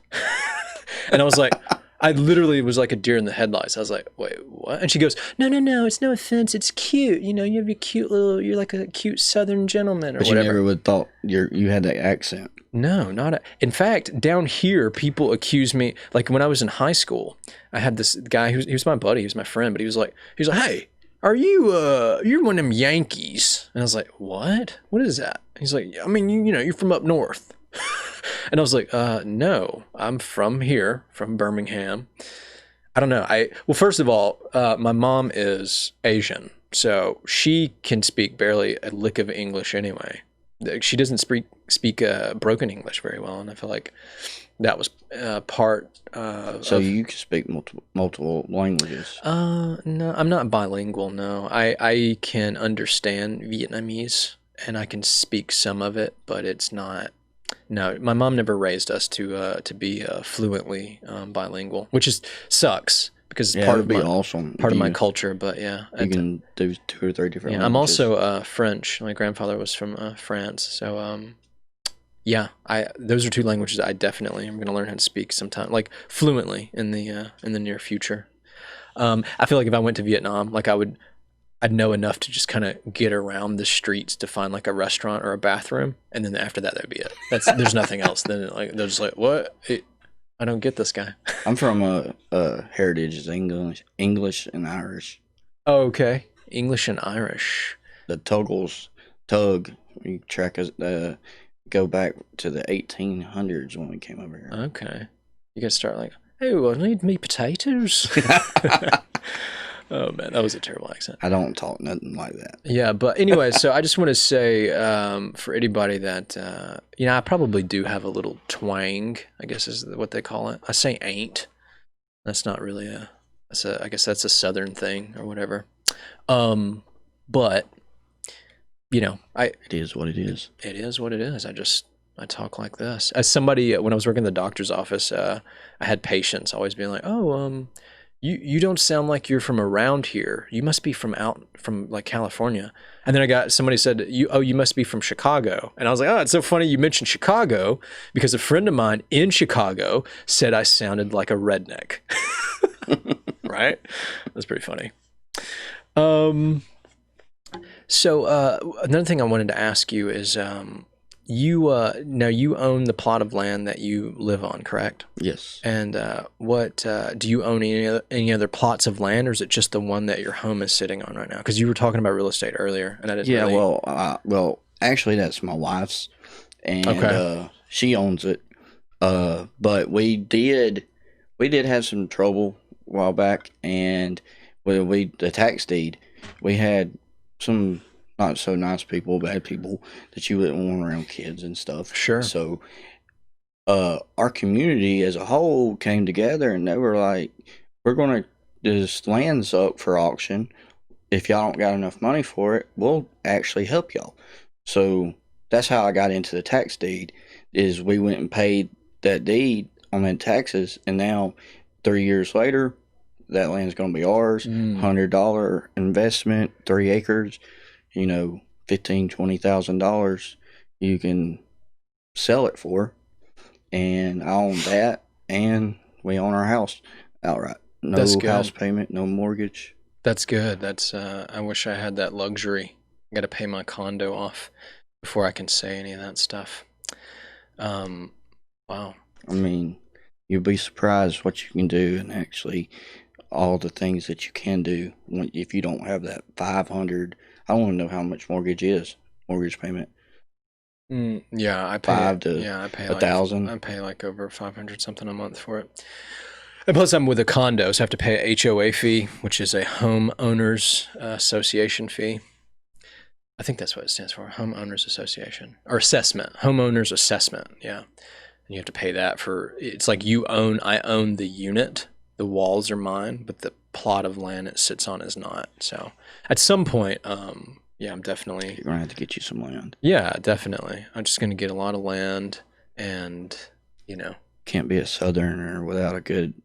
Speaker 1: and I was like, I literally was like a deer in the headlights. I was like, "Wait, what?" And she goes, "No, no, no, it's no offense. It's cute. You have your cute little. You're like a cute Southern gentleman or
Speaker 2: But you
Speaker 1: whatever."
Speaker 2: never would thought you had that accent.
Speaker 1: No, not. In fact, down here, people accuse me. Like when I was in high school, I had this guy. He was my buddy. He was my friend. But he was like, "Hey, are you're one of them Yankees?" And I was like, "What? What is that?" He's like, "I mean, you're from up north." And I was like, "No, I'm from here, from Birmingham." I don't know. Well, first of all, my mom is Asian, so she can speak barely a lick of English anyway. She doesn't speak broken English very well, and I feel like that was part
Speaker 2: So
Speaker 1: of.
Speaker 2: you can speak multiple languages.
Speaker 1: No, I'm not bilingual. No, I can understand Vietnamese and I can speak some of it, but it's not. No, my mom never raised us to be fluently bilingual, which is sucks because it's
Speaker 2: Yeah, it would be awesome.
Speaker 1: part of my culture. But yeah,
Speaker 2: You can do 2 or 3 different
Speaker 1: yeah, I'm
Speaker 2: languages.
Speaker 1: also French. My grandfather was from France, so yeah, I those are two languages I definitely am going to learn how to speak sometime, like fluently in the near future. I feel like if I went to Vietnam, like I'd know enough to just kind of get around the streets to find like a restaurant or a bathroom, and then after that, that'd be it. There's nothing else. Then like they're just like, what? I don't get this guy.
Speaker 2: I'm from heritage is English and Irish.
Speaker 1: Oh, okay, English and Irish.
Speaker 2: The tug. We track us go back to the 1800s when we came over here.
Speaker 1: Okay, you gotta start like, oh, I need me potatoes. Oh man, that was a terrible accent.
Speaker 2: I don't talk nothing like that.
Speaker 1: Yeah, but anyway, so I just want to say for anybody that I probably do have a little twang. I guess is what they call it. I say ain't. That's not really I guess that's a Southern thing or whatever. But
Speaker 2: It is what it is.
Speaker 1: it is what it is. I talk like this. As somebody when I was working in the doctor's office, I had patients always being like, "Oh, you don't sound like you're from around here. You must be from out from like California. And then I got somebody said, you must be from Chicago. And I was like, oh, it's so funny you mentioned Chicago because a friend of mine in Chicago said I sounded like a redneck. Right? That's pretty funny. So another thing I wanted to ask you is you now you own the plot of land that you live on, correct?
Speaker 2: Yes.
Speaker 1: And what do you own any other plots of land, or is it just the one that your home is sitting on right now? Because you were talking about real estate earlier, and I didn't
Speaker 2: Yeah,
Speaker 1: really.
Speaker 2: well, actually, that's my wife's, and
Speaker 1: Okay.
Speaker 2: she owns it. But we did have some trouble a while back, and when the tax deed, we had some not so nice people, bad people that you wouldn't want around kids and stuff.
Speaker 1: Sure.
Speaker 2: So, our community as a whole came together, and they were like, "We're gonna this land's up for auction. If y'all don't got enough money for it, we'll actually help y'all." So that's how I got into the tax deed. Is we went and paid that deed on that taxes, and now 3 years later, that land's gonna be ours.
Speaker 1: Mm,
Speaker 2: $100 investment, 3 acres. 15,000 to $20,000. You can sell it for, and I own that, and we own our house outright.
Speaker 1: that's
Speaker 2: No house
Speaker 1: good.
Speaker 2: payment, no mortgage.
Speaker 1: That's good. That's I wish I had that luxury. I got to pay my condo off before I can say any of that stuff. Um, wow.
Speaker 2: I mean, you'll be surprised what you can do, and actually all the things that you can do if you don't have that 500. I want to know how much mortgage payment.
Speaker 1: Yeah, I pay it.
Speaker 2: Five to
Speaker 1: Yeah, I pay
Speaker 2: a
Speaker 1: like
Speaker 2: thousand.
Speaker 1: over 500 something a month for it. And plus, I'm with a condo, so I have to pay a HOA fee, which is a homeowners association fee. I think that's what it stands for, homeowners association or assessment, homeowners assessment. Yeah, and you have to pay that for. It's like I own the unit. The walls are mine, but the plot of land it sits on is not. So at some point, yeah, I'm definitely.
Speaker 2: You're gonna have to get you some land.
Speaker 1: Yeah, definitely. I'm just gonna get a lot of land, and you know,
Speaker 2: Can't be a southerner without a good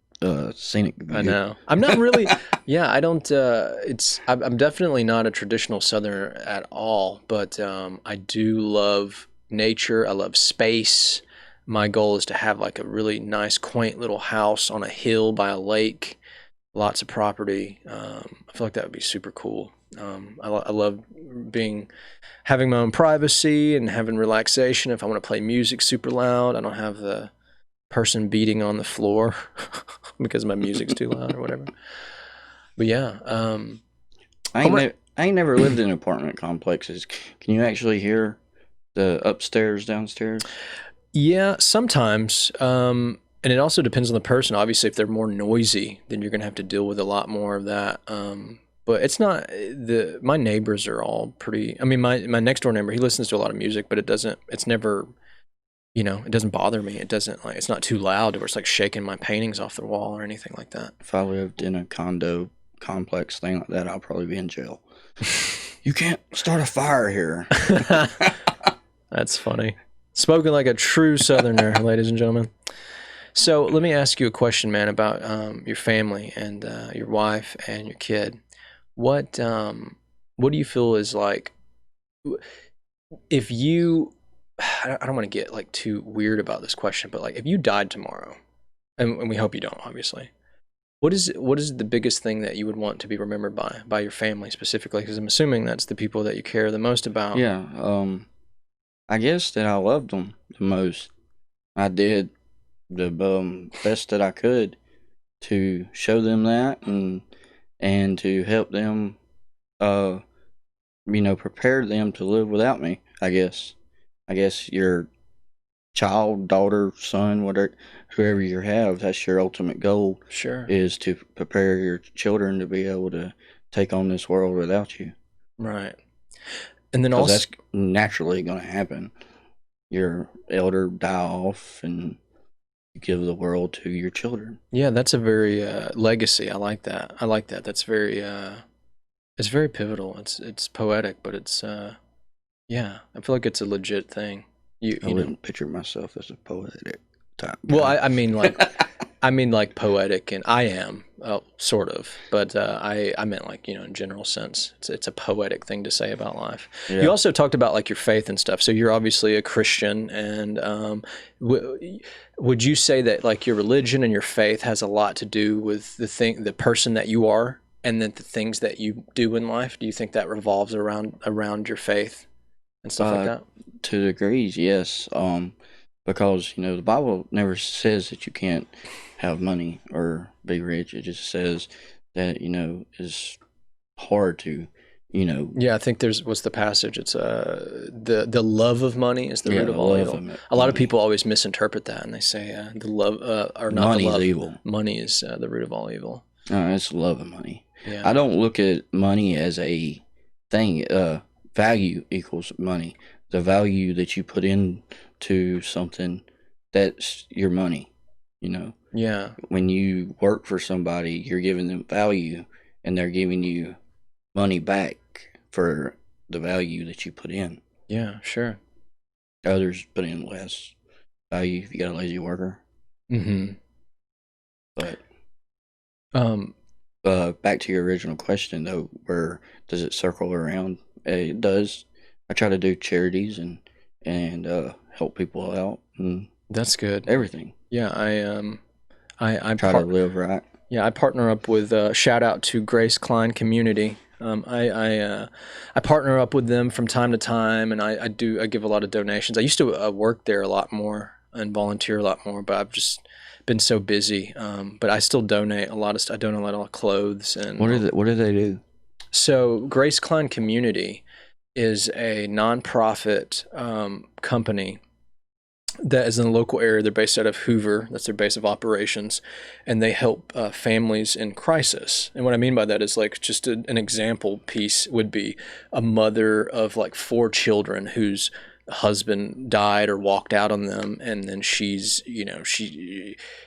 Speaker 2: scenic
Speaker 1: I
Speaker 2: view.
Speaker 1: know. I'm not really. Yeah, I don't. I'm definitely not a traditional Southerner at all, but I do love nature. I love space. My goal is to have like a really nice, quaint little house on a hill by a lake, lots of property. I feel like that would be super cool. I love being having my own privacy and having relaxation. If I want to play music super loud, I don't have the person beating on the floor because my music's too loud or whatever. But yeah, Homer.
Speaker 2: I ain't never lived in apartment complexes. Can you actually hear the upstairs, downstairs?
Speaker 1: Yeah, sometimes. And it also depends on the person. Obviously, if they're more noisy, then you're gonna have to deal with a lot more of that. But it's not my neighbors are all pretty. I mean, my next door neighbor, he listens to a lot of music, but it doesn't. It's never. It doesn't bother me. It doesn't like. It's not too loud where it's like shaking my paintings off the wall or anything like that.
Speaker 2: If I lived in a condo complex thing like that, I'll probably be in jail. You can't start a fire here.
Speaker 1: That's funny. Spoken like a true Southerner, ladies and gentlemen. So let me ask you a question, man, about your family and your wife and your kid. What do you feel is like if you? I don't want to get like too weird about this question, but like if you died tomorrow, and we hope you don't, obviously. What is the biggest thing that you would want to be remembered by your family specifically? Because I'm assuming that's the people that you care the most about.
Speaker 2: Yeah, I guess that I loved them the most. I did the best that I could to show them that, and to help them, uh, prepare them to live without me. I guess your child, daughter, son, whatever, whoever you have, that's your ultimate goal,
Speaker 1: Sure.
Speaker 2: is to prepare your children to be able to take on this world without you,
Speaker 1: Right. And then
Speaker 2: because
Speaker 1: also,
Speaker 2: that's naturally going to happen. Your elder die off, and you give the world to your children.
Speaker 1: yeah, that's a very legacy. I like that. I like that. That's very it's very pivotal. It's poetic, but it's yeah, I feel like it's a legit thing. You
Speaker 2: I
Speaker 1: you know.
Speaker 2: wouldn't picture myself as a poetic type
Speaker 1: Well,
Speaker 2: guy.
Speaker 1: I mean like I mean like poetic, and I am sort of, but I meant like in general sense. It's a poetic thing to say about life. You
Speaker 2: Yeah.
Speaker 1: also talked about like your faith and stuff. So you're obviously a Christian, and would you say that like your religion and your faith has a lot to do with the person that you are, and then the things that you do in life? Do you think that revolves around your faith and stuff like
Speaker 2: Uh,
Speaker 1: that?
Speaker 2: to degrees, yes. Because the Bible never says that you can't have money or be rich. It just says that it's hard to, you know,
Speaker 1: Yeah, I think there's what's the passage? It's the love of money is the
Speaker 2: yeah,
Speaker 1: root
Speaker 2: the
Speaker 1: of all
Speaker 2: love
Speaker 1: evil.
Speaker 2: of
Speaker 1: A lot of
Speaker 2: money.
Speaker 1: people always misinterpret that, and they say the love or not the
Speaker 2: Money's
Speaker 1: love.
Speaker 2: evil.
Speaker 1: Money is the root of all evil.
Speaker 2: No, it's the love of money. I
Speaker 1: Yeah,
Speaker 2: don't look at money as a thing. Value equals money. The value that you put into something, that's your money. You know,
Speaker 1: yeah,
Speaker 2: when you work for somebody, you're giving them value, and they're giving you money back for the value that you put in.
Speaker 1: yeah, sure.
Speaker 2: Others put in less value if you got a lazy worker.
Speaker 1: Mm-hmm.
Speaker 2: But
Speaker 1: Um,
Speaker 2: back to your original question though, where does it circle around? It does. I try to do charities and help people out and
Speaker 1: that's good.
Speaker 2: everything.
Speaker 1: Yeah, I
Speaker 2: Try to live right.
Speaker 1: yeah, I partner up with shout out to Grace Klein Community. I partner up with them from time to time, and I give a lot of donations. I used to work there a lot more and volunteer a lot more, but I've just been so busy. But I still donate a lot of I donate a lot of clothes and
Speaker 2: What do they do?
Speaker 1: so Grace Klein Community is a nonprofit company that is in the local area. They're based out of Hoover. That's their base of operations, and they help families in crisis. And what I mean by that is like just an example piece would be a mother of like 4 children whose husband died or walked out on them, and then she's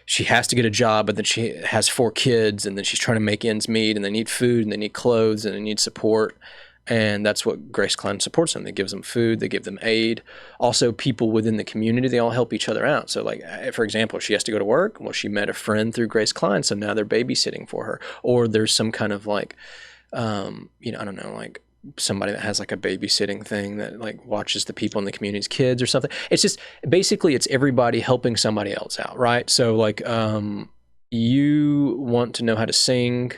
Speaker 1: she has to get a job, but then she has 4 kids, and then she's trying to make ends meet, and they need food, and they need clothes, and they need support. And that's what Grace Klein supports them. They gives them food, they give them aid. Also, people within the community, they all help each other out. So, like for example, she has to go to work. Well, she met a friend through Grace Klein, so now they're babysitting for her. Or there's some kind of like, I don't know, like somebody that has like a babysitting thing that like watches the people in the community's kids or something. It's just basically it's everybody helping somebody else out, right? So like, you want to know how to sing.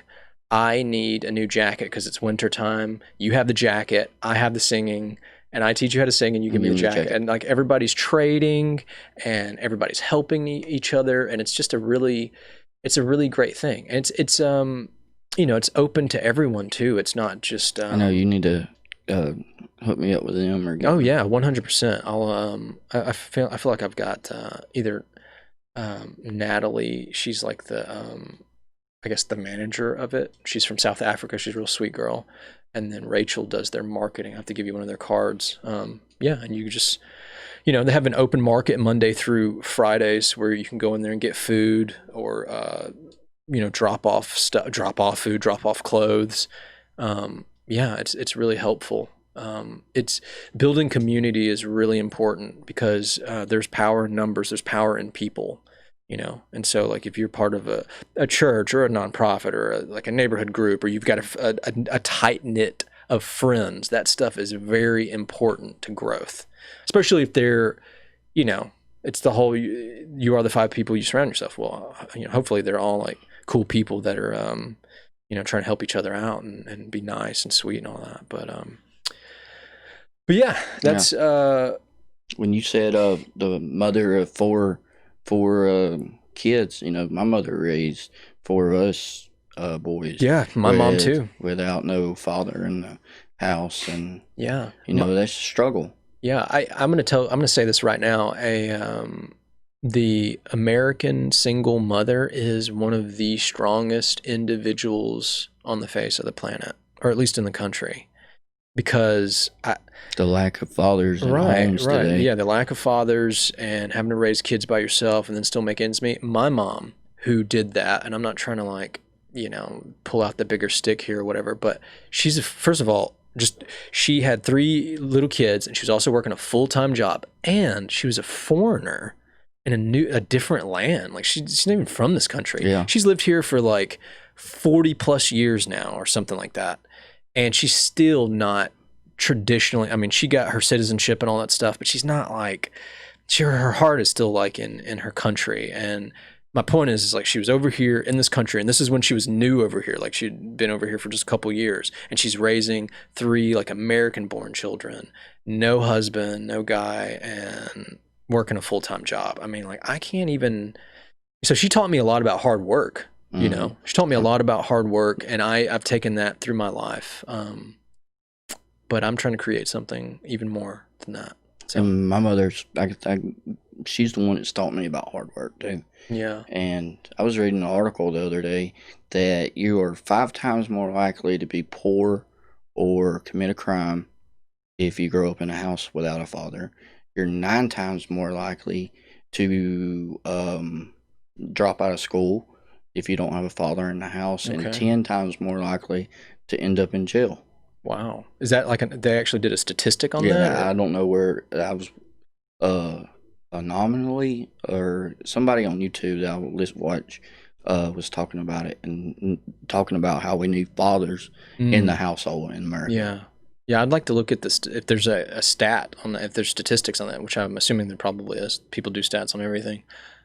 Speaker 1: I need a new jacket because it's winter time. You have the jacket, I have the singing, and I teach you how to sing, and you give me a jacket. And like everybody's trading, and everybody's helping each other, and it's just it's a really great thing. And it's open to everyone too. It's not just.
Speaker 2: I know you need to hook me up with them or.
Speaker 1: Oh yeah, 100%. I'll I feel like I've got either Natalie. She's like the I guess the manager of it. She's from South Africa. She's a real sweet girl. And then Rachel does their marketing. I have to give you one of their cards. Yeah, and you just, they have an open market Monday through Fridays where you can go in there and get food or, drop off stuff, drop off food, drop off clothes. Yeah, it's really helpful. It's building community is really important because there's power in numbers, there's power in people. And so like if you're part of a church or a nonprofit or like a neighborhood group, or you've got a tight knit of friends, that stuff is very important to growth, especially if they're, it's the whole, you are the 5 people you surround yourself. Well, hopefully they're all like cool people that are, trying to help each other out and be nice and sweet and all that. But yeah, that's,
Speaker 2: when you said the mother of four kids, my mother raised 4 of us boys.
Speaker 1: yeah, my mom too.
Speaker 2: Without no father in the house, and
Speaker 1: Yeah,
Speaker 2: that's a struggle.
Speaker 1: yeah. I'm gonna say this right now. The American single mother is one of the strongest individuals on the face of the planet, or at least in the country, because
Speaker 2: the lack of fathers in homes today.
Speaker 1: Yeah, the lack of fathers and having to raise kids by yourself and then still make ends meet. My mom, who did that, and I'm not trying to like, pull out the bigger stick here or whatever, but first of all, she had 3 little kids, and she was also working a full-time job, and she was a foreigner in a different land. Like she's not even from this country.
Speaker 2: Yeah.
Speaker 1: She's lived here for like 40 plus years now or something like that. And she's still not traditionally, I mean, she got her citizenship and all that stuff, but she's not like, her heart is still like in her country. And my point is like she was over here in this country, and this is when she was new over here. Like she'd been over here for just a couple years, and she's raising 3 like American born children, no husband, no guy, and working a full-time job. I mean, like I can't even, so she taught me a lot about hard work. You know, she taught me a lot about hard work, and I've taken that through my life. But I'm trying to create something even more than that. So.
Speaker 2: And my mother's, she's the one that's taught me about hard work too.
Speaker 1: Yeah.
Speaker 2: And I was reading an article the other day that you are 5 times more likely to be poor or commit a crime if you grow up in a house without a father. You're 9 times more likely to drop out of school if you don't have a father in the house, and 10 times more likely to end up in jail.
Speaker 1: Wow. Is that like they actually did a statistic on that?
Speaker 2: Yeah, I don't know where I was anomaly or somebody on YouTube that I would watch was talking about it and talking about how we need fathers in the household in America.
Speaker 1: Yeah. Yeah, I'd like to look at this if there's a stat on that, if there's statistics on that, which I'm assuming there probably is. People do stats on everything.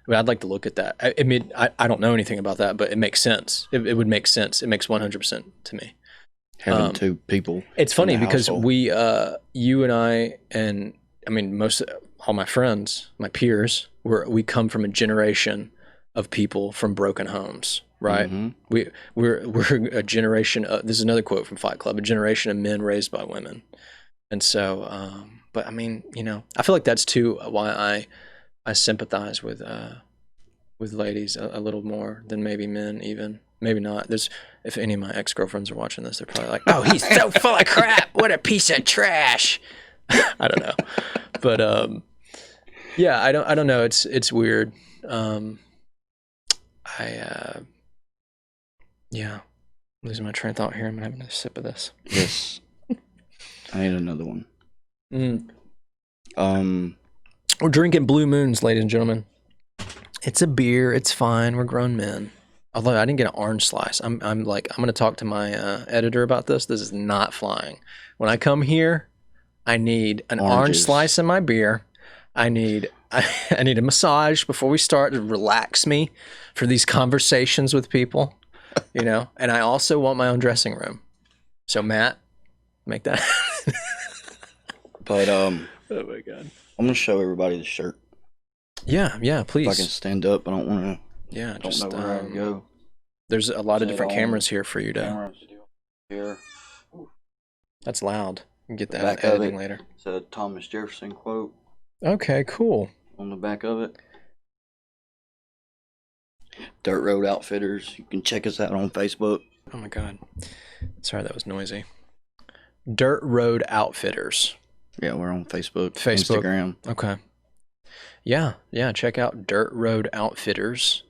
Speaker 1: But I'd like to look at that. I mean, I don't know anything about that, but it makes sense. It would make sense. It makes 100% to me.
Speaker 2: Having 2 people.
Speaker 1: It's funny because
Speaker 2: household.
Speaker 1: we, you and I mean, all my friends, my peers, we come from a generation of people from broken homes, right? Mm-hmm. We're a generation of, this is another quote from Fight Club, a generation of men raised by women. And so, but I mean, you know, I feel like that's too why I sympathize with ladies a little more than maybe men even. Maybe not. If any of my ex-girlfriends are watching this, they're probably like, "Oh, he's so full of crap. What a piece of trash." I don't know, but yeah, I don't know. It's weird. Yeah, I'm losing my train of thought here. I'm gonna have another sip of this.
Speaker 2: Yes, I need another one.
Speaker 1: We're drinking Blue Moons, ladies and gentlemen. It's a beer. It's fine. We're grown men. Although I didn't get an orange slice. I'm going to talk to my editor about this. This is not flying. When I come here, I need an orange slice in my beer. I need a massage before we start to relax me for these conversations with people, you know. And I also want my own dressing room. So Matt, make that.
Speaker 2: But
Speaker 1: oh my God,
Speaker 2: I'm gonna show everybody the shirt.
Speaker 1: Yeah, please.
Speaker 2: If I can stand up, I don't want to.
Speaker 1: Yeah,
Speaker 2: I don't know where I go.
Speaker 1: There's a lot of different cameras here for you to.
Speaker 2: Cameras here.
Speaker 1: That's loud. You can get that editing later.
Speaker 2: It's a Thomas Jefferson quote.
Speaker 1: Okay, cool.
Speaker 2: On the back of it. Dirt Road Outfitters. You can check us out on Facebook.
Speaker 1: Oh my God. Sorry, that was noisy. Dirt Road Outfitters.
Speaker 2: Yeah, we're on Facebook. Instagram.
Speaker 1: Okay. Yeah. Check out Dirt Road Outfitters.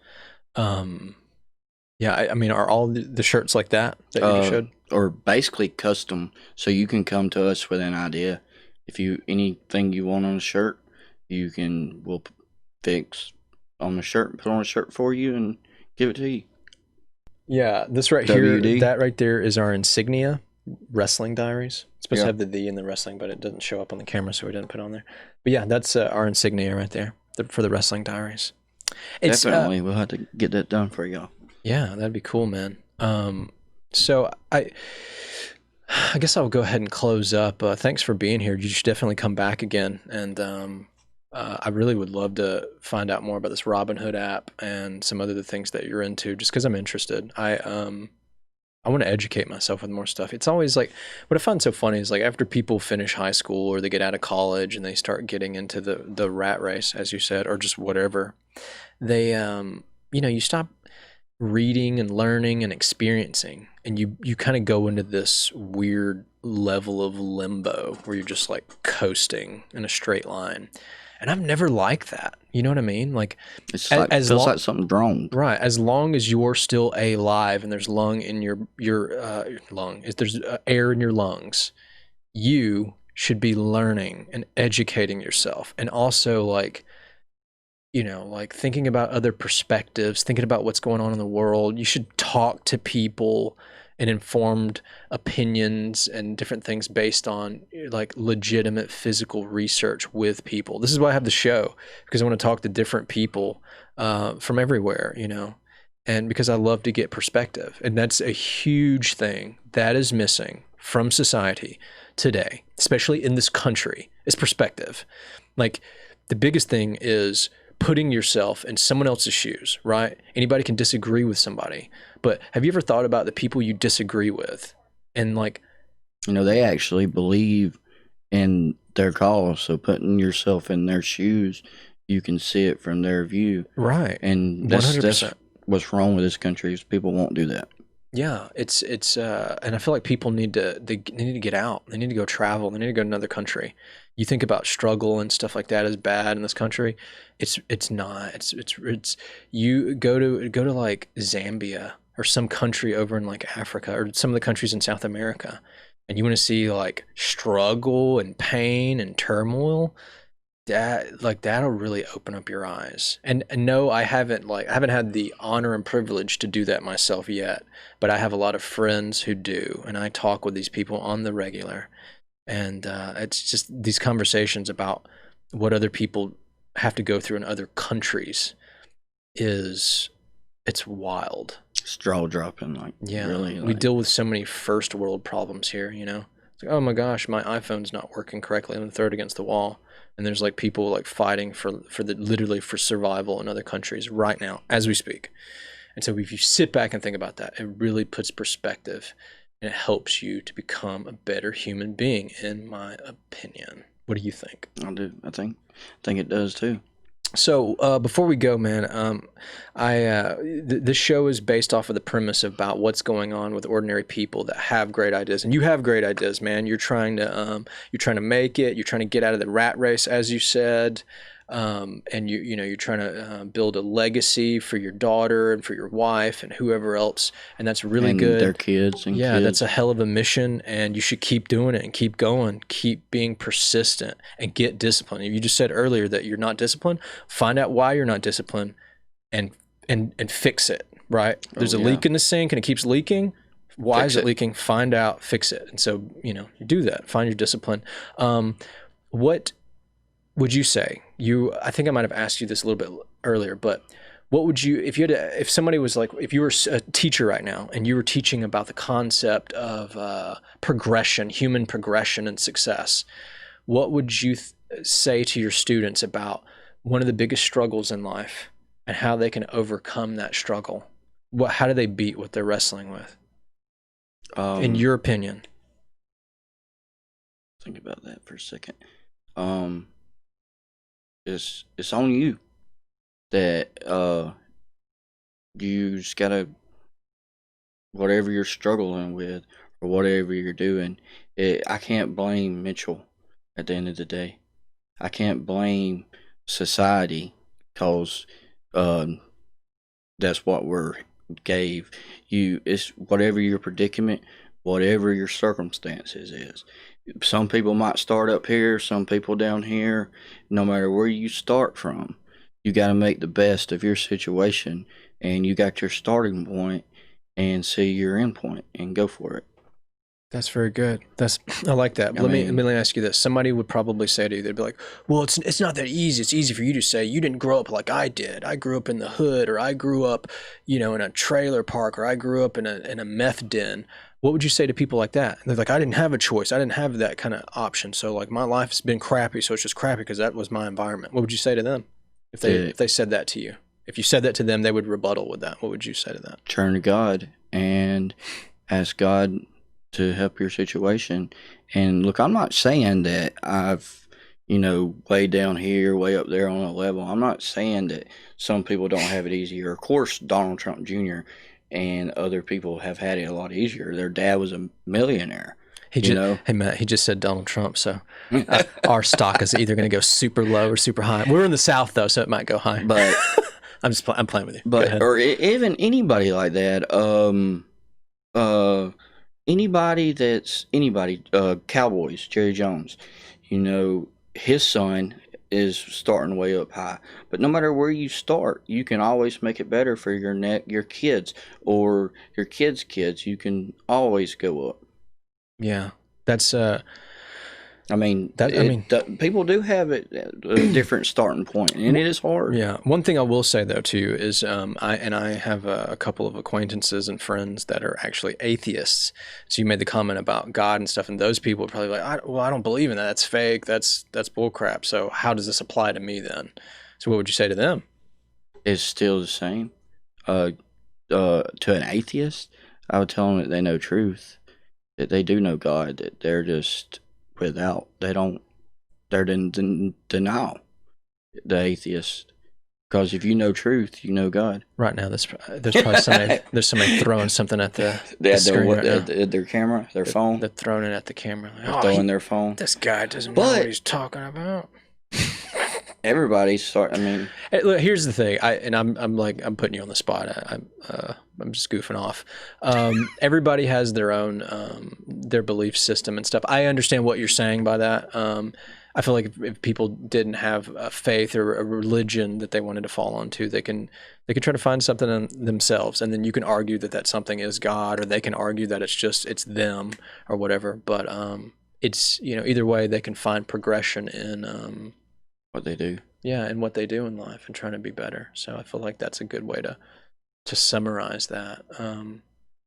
Speaker 1: Yeah, I mean, are all the shirts like that you showed?
Speaker 2: Or basically custom, so you can come to us with an idea. If anything you want on a shirt, we'll fix on the shirt, put on a shirt for you, and give it to you.
Speaker 1: Yeah, this right WD. Here, that right there is our insignia, Wrestling Diaries. It's supposed to have the "the" in the wrestling, but it doesn't show up on the camera, so we didn't put it on there. But yeah, that's our insignia right there for the Wrestling Diaries.
Speaker 2: Definitely, we'll have to get that done for y'all.
Speaker 1: Yeah, that'd be cool, man. So I guess I'll go ahead and close up. Thanks for being here. You should definitely come back again. And I really would love to find out more about this Robinhood app and some other things that you're into, just because I'm interested. I want to educate myself with more stuff. It's always like, what I find so funny is like after people finish high school or they get out of college and they start getting into the rat race, as you said, or just whatever, they, you stop reading and learning and experiencing, and you kind of go into this weird level of limbo where you're just like coasting in a straight line. And I've never liked that. You know what I mean? Like,
Speaker 2: it feels like something's wrong.
Speaker 1: Right. As long as you're still alive and there's lung in your lung, if there's air in your lungs, you should be learning and educating yourself. And also, like, like thinking about other perspectives, thinking about what's going on in the world. You should talk to people and informed opinions and different things based on like legitimate physical research with people. This is why I have the show, because I want to talk to different people from everywhere, and because I love to get perspective. And that's a huge thing that is missing from society today, especially in this country, is perspective. Like the biggest thing is putting yourself in someone else's shoes, right? Anybody can disagree with somebody, but have you ever thought about the people you disagree with? And like,
Speaker 2: They actually believe in their cause. So putting yourself in their shoes, you can see it from their view.
Speaker 1: right,
Speaker 2: And that's
Speaker 1: 100%.
Speaker 2: what's wrong with this country is people won't do that.
Speaker 1: Yeah, it's and I feel like people they need to get out. They need to go travel. They need to go to another country. You think about struggle and stuff like that is bad in this country. It's not. It's you go to like Zambia or some country over in like Africa or some of the countries in South America, and you want to see like struggle and pain and turmoil. That'll really open up your eyes. And no, I haven't had the honor and privilege to do that myself yet, but I have a lot of friends who do, and I talk with these people on the regular. And it's just these conversations about what other people have to go through in other countries is it's wild.
Speaker 2: Straw dropping, like
Speaker 1: Yeah,
Speaker 2: really,
Speaker 1: we
Speaker 2: like
Speaker 1: deal with so many first world problems here, It's like, oh my gosh, my iPhone's not working correctly. I'm gonna throw it against the wall. And there's like people like fighting for the literally for survival in other countries right now as we speak. And so if you sit back and think about that, it really puts perspective and it helps you to become a better human being, in my opinion. What do you think?
Speaker 2: I do. I think it does too.
Speaker 1: So before we go, man, this show is based off of the premise about what's going on with ordinary people that have great ideas, and you have great ideas, man. You're trying to make it. You're trying to get out of the rat race, as you said, and you're trying to build a legacy for your daughter and for your wife and whoever else, and that's really
Speaker 2: And
Speaker 1: good.
Speaker 2: their kids and
Speaker 1: Yeah, that's
Speaker 2: kids.
Speaker 1: a hell of a mission, and you should keep doing it and keep going, keep being persistent and get disciplined. You just said earlier that you're not disciplined. Find out why you're not disciplined and and fix it, right? There's
Speaker 2: Oh
Speaker 1: a
Speaker 2: yeah,
Speaker 1: leak in the sink and it keeps leaking. Why
Speaker 2: fix
Speaker 1: is it
Speaker 2: it.
Speaker 1: leaking? Find out, fix it. And so, do that. Find your discipline. What would you say? I think I might have asked you this a little bit earlier, but what would you, if somebody was like, if you were a teacher right now and you were teaching about the concept of progression, human progression and success, what would you say to your students about one of the biggest struggles in life and how they can overcome that struggle? How do they beat what they're wrestling with, in
Speaker 2: Um,
Speaker 1: your opinion?
Speaker 2: think about that for a second. Um, it's on you that you just gotta, whatever you're struggling with or whatever you're doing. I can't blame Mitchell at the end of the day. I can't blame society because um, that's what we're gave you. It's whatever your predicament, whatever your circumstances is. Some people might start up here, some people down here. No matter where you start from, you got to make the best of your situation, and you got your starting point and see your end point and go for it.
Speaker 1: That's very good. I like that.
Speaker 2: I
Speaker 1: Let me
Speaker 2: mean,
Speaker 1: ask you this. Somebody would probably say to you, they'd be like, "Well, it's not that easy. It's easy for you to say. You didn't grow up like I did. I grew up in the hood, or I grew up, in a trailer park, or I grew up in a meth den." What would you say to people like that? And they're like, "I didn't have a choice. I didn't have that kind of option. So like my life's been crappy. So it's just crappy because that was my environment." What would you say to them if they
Speaker 2: the
Speaker 1: if they said that to you? If you said that to them, they would rebuttal with that. What would you say to that?
Speaker 2: turn to God and ask God to help your situation. And look, I'm not saying that way down here, way up there on a level. I'm not saying that some people don't have it easier. Of course, Donald Trump Jr. and other people have had it a lot easier. Their dad was a millionaire, you know.
Speaker 1: Hey Matt, he just said Donald Trump, so our stock is either going to go super low or super high. We're in the South though, so it might go high.
Speaker 2: but
Speaker 1: I'm playing with you. Go
Speaker 2: but
Speaker 1: ahead.
Speaker 2: or even anybody like that. Uh, anybody, Cowboys, Jerry Jones, his son is starting way up high. But no matter where you start, you can always make it better for your kids, or your kids' kids. You can always go up.
Speaker 1: Yeah. That's
Speaker 2: I mean,
Speaker 1: that I mean
Speaker 2: people do have it a different starting point, and it is hard.
Speaker 1: Yeah. One thing I will say though too is I have a couple of acquaintances and friends that are actually atheists. So you made the comment about God and stuff, and those people are probably like, I don't believe in that. That's fake. That's bullcrap. So how does this apply to me then? So what would you say to them?
Speaker 2: It's still the same. To an atheist, I would tell them that they know truth, that they do know God, that they're just without. They don't. They're in denial. The atheist, because if you know truth, you know God.
Speaker 1: Right now, there's probably somebody throwing something at
Speaker 2: They
Speaker 1: the
Speaker 2: had
Speaker 1: screen right now.
Speaker 2: at their camera, their phone.
Speaker 1: They're throwing it at the camera. Like,
Speaker 2: They're throwing their phone.
Speaker 1: This guy doesn't know what he's talking about.
Speaker 2: Everybody's start. I mean,
Speaker 1: Hey, look, here's the thing. I'm putting you on the spot. I'm just goofing off. Everybody has their own their belief system and stuff. I understand what you're saying by that. I feel like if people didn't have a faith or a religion that they wanted to fall onto, they can try to find something in themselves, and then you can argue that something is God, or they can argue that it's them or whatever. But it's either way they can find progression in
Speaker 2: what they do.
Speaker 1: Yeah, and what they do in life and trying to be better. So I feel like that's a good way to summarize that.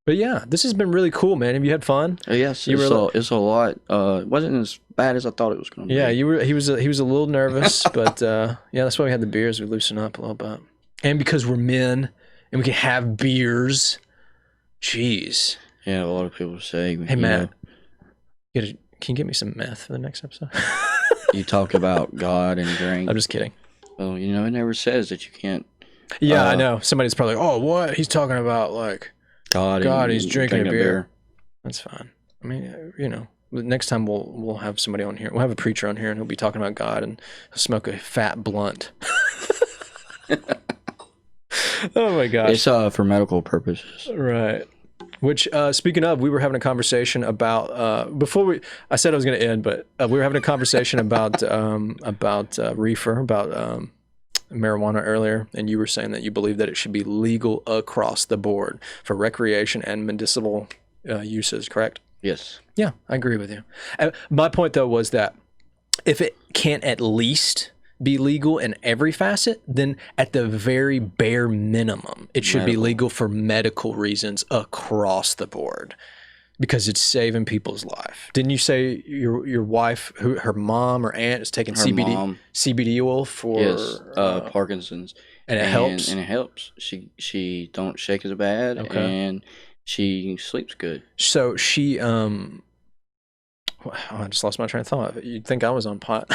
Speaker 1: But yeah, this has been really cool, man. Have you had fun?
Speaker 2: Yes, it's a lot. It wasn't as bad as I thought it was going to be.
Speaker 1: Yeah, he was a little nervous, but yeah, that's why we had the beers. We loosen up a little bit, and because we're men and we can have beers. Jeez.
Speaker 2: Yeah, a lot of people say.
Speaker 1: Hey Matt, can you get me some meth for the next episode?
Speaker 2: You talk about God and drink.
Speaker 1: I'm just kidding.
Speaker 2: Well, it never says that you can't.
Speaker 1: Yeah, I know. Somebody's probably like, oh, what? He's talking about like
Speaker 2: God,
Speaker 1: he's drinking a beer. That's fine. I mean, next time we'll have somebody on here. We'll have a preacher on here, and he'll be talking about God, and he'll smoke a fat blunt. Oh my gosh!
Speaker 2: It's for medical purposes,
Speaker 1: right? Which, speaking of, we were having a conversation about I said I was going to end, but we were having a conversation about reefer, about marijuana earlier, and you were saying that you believe that it should be legal across the board for recreation and medicinal uses, correct?
Speaker 2: Yes.
Speaker 1: Yeah, I agree with you. My point, though, was that if it can't at least be legal in every facet, then at the very bare minimum, it should be legal for medical reasons across the board, because it's saving people's life. Didn't you say your wife, her mom or aunt, is taking CBD oil for
Speaker 2: Parkinson's,
Speaker 1: and it helps?
Speaker 2: And it helps. She don't shake as bad, and she sleeps good.
Speaker 1: So she I just lost my train of thought. You'd think I was on pot.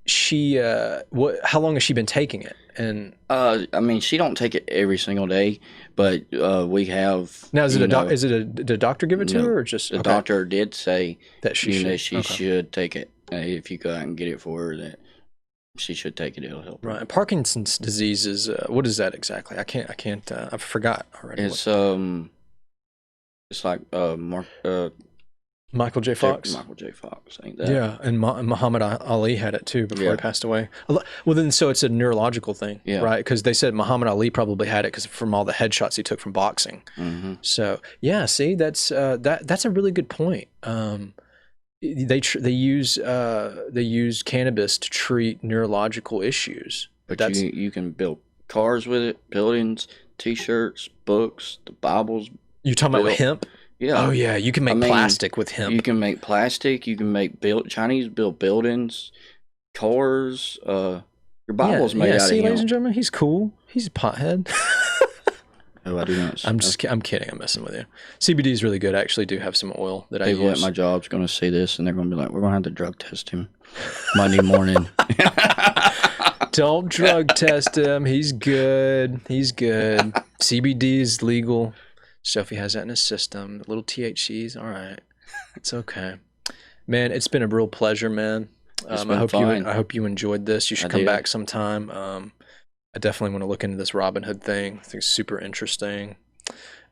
Speaker 1: She how long has she been taking it? And
Speaker 2: I mean, she don't take it every single day, but we have.
Speaker 1: Now, did a doctor give it to her, or just
Speaker 2: the doctor did say
Speaker 1: that she
Speaker 2: should take it. If you go out and get it for her, that she should take it. It'll help.
Speaker 1: Right. And Parkinson's disease is what is that exactly? I can't. I forgot already.
Speaker 2: It's like
Speaker 1: Michael J. Fox.
Speaker 2: Michael J. Fox, ain't that?
Speaker 1: Yeah, and Muhammad Ali had it too before he passed away. Well, then, so it's a neurological thing, right? Because they said Muhammad Ali probably had it from all the headshots he took from boxing. Mm-hmm. So yeah, see, that's a really good point. They use cannabis to treat neurological issues.
Speaker 2: But you can build cars with it, buildings, T-shirts, books, the Bibles.
Speaker 1: You talking about hemp?
Speaker 2: Yeah.
Speaker 1: Oh yeah, you can make plastic with hemp.
Speaker 2: You can make plastic. You can make Chinese build buildings, cars. Your Bible's made out of hemp.
Speaker 1: See, ladies and gentlemen, he's cool. He's a pothead.
Speaker 2: Oh, I do not.
Speaker 1: I'm kidding. I'm messing with you. CBD is really good. I actually do have some oil that I use.
Speaker 2: People at my job's going to see this, and they're going to be like, "We're going to have to drug test him Monday morning."
Speaker 1: Don't drug test him. He's good. He's good. CBD is legal. So if he has that in his system, the little THCs, all right, it's okay, man. It's been a real pleasure, man. I hope you enjoyed this. You should come back sometime. I definitely want to look into this Robin Hood thing. I think it's super interesting.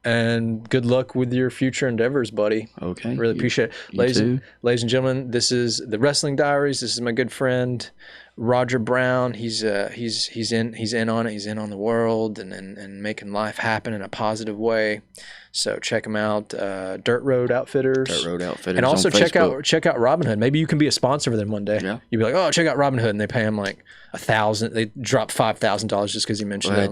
Speaker 1: and good luck with your future endeavors, buddy.
Speaker 2: Okay.
Speaker 1: Really appreciate it. Ladies and gentlemen, this is the Wrestling Diaries. This is my good friend Roger Brown. He's in on it. He's in on the world and making life happen in a positive way. So check him out, Dirt Road Outfitters.
Speaker 2: Dirt Road Outfitters.
Speaker 1: And also
Speaker 2: on
Speaker 1: check out Robin Hood. Maybe you can be a sponsor for them one day.
Speaker 2: Yeah.
Speaker 1: You'd be like, oh, check out Robin Hood, and they pay him like $1,000. They drop $5,000 just because you mentioned that.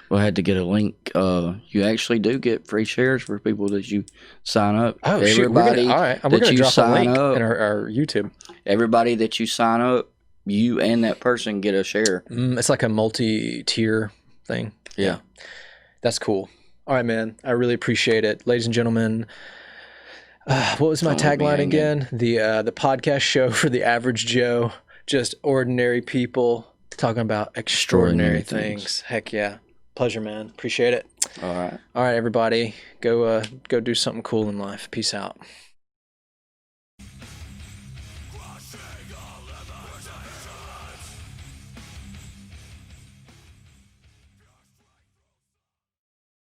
Speaker 2: We'll have to get a link. You actually do get free shares for people that you sign up.
Speaker 1: Oh, everybody, all right. We're going to drop a link in our YouTube.
Speaker 2: Everybody that you sign up, you and that person get a share.
Speaker 1: It's like a multi-tier thing.
Speaker 2: Yeah.
Speaker 1: That's cool. All right, man. I really appreciate it. Ladies and gentlemen, what was my tagline again? The podcast show for the average Joe. Just ordinary people talking about extraordinary things. Heck yeah. Pleasure, man. Appreciate it.
Speaker 2: All right.
Speaker 1: All right, everybody. Go do something cool in life. Peace out.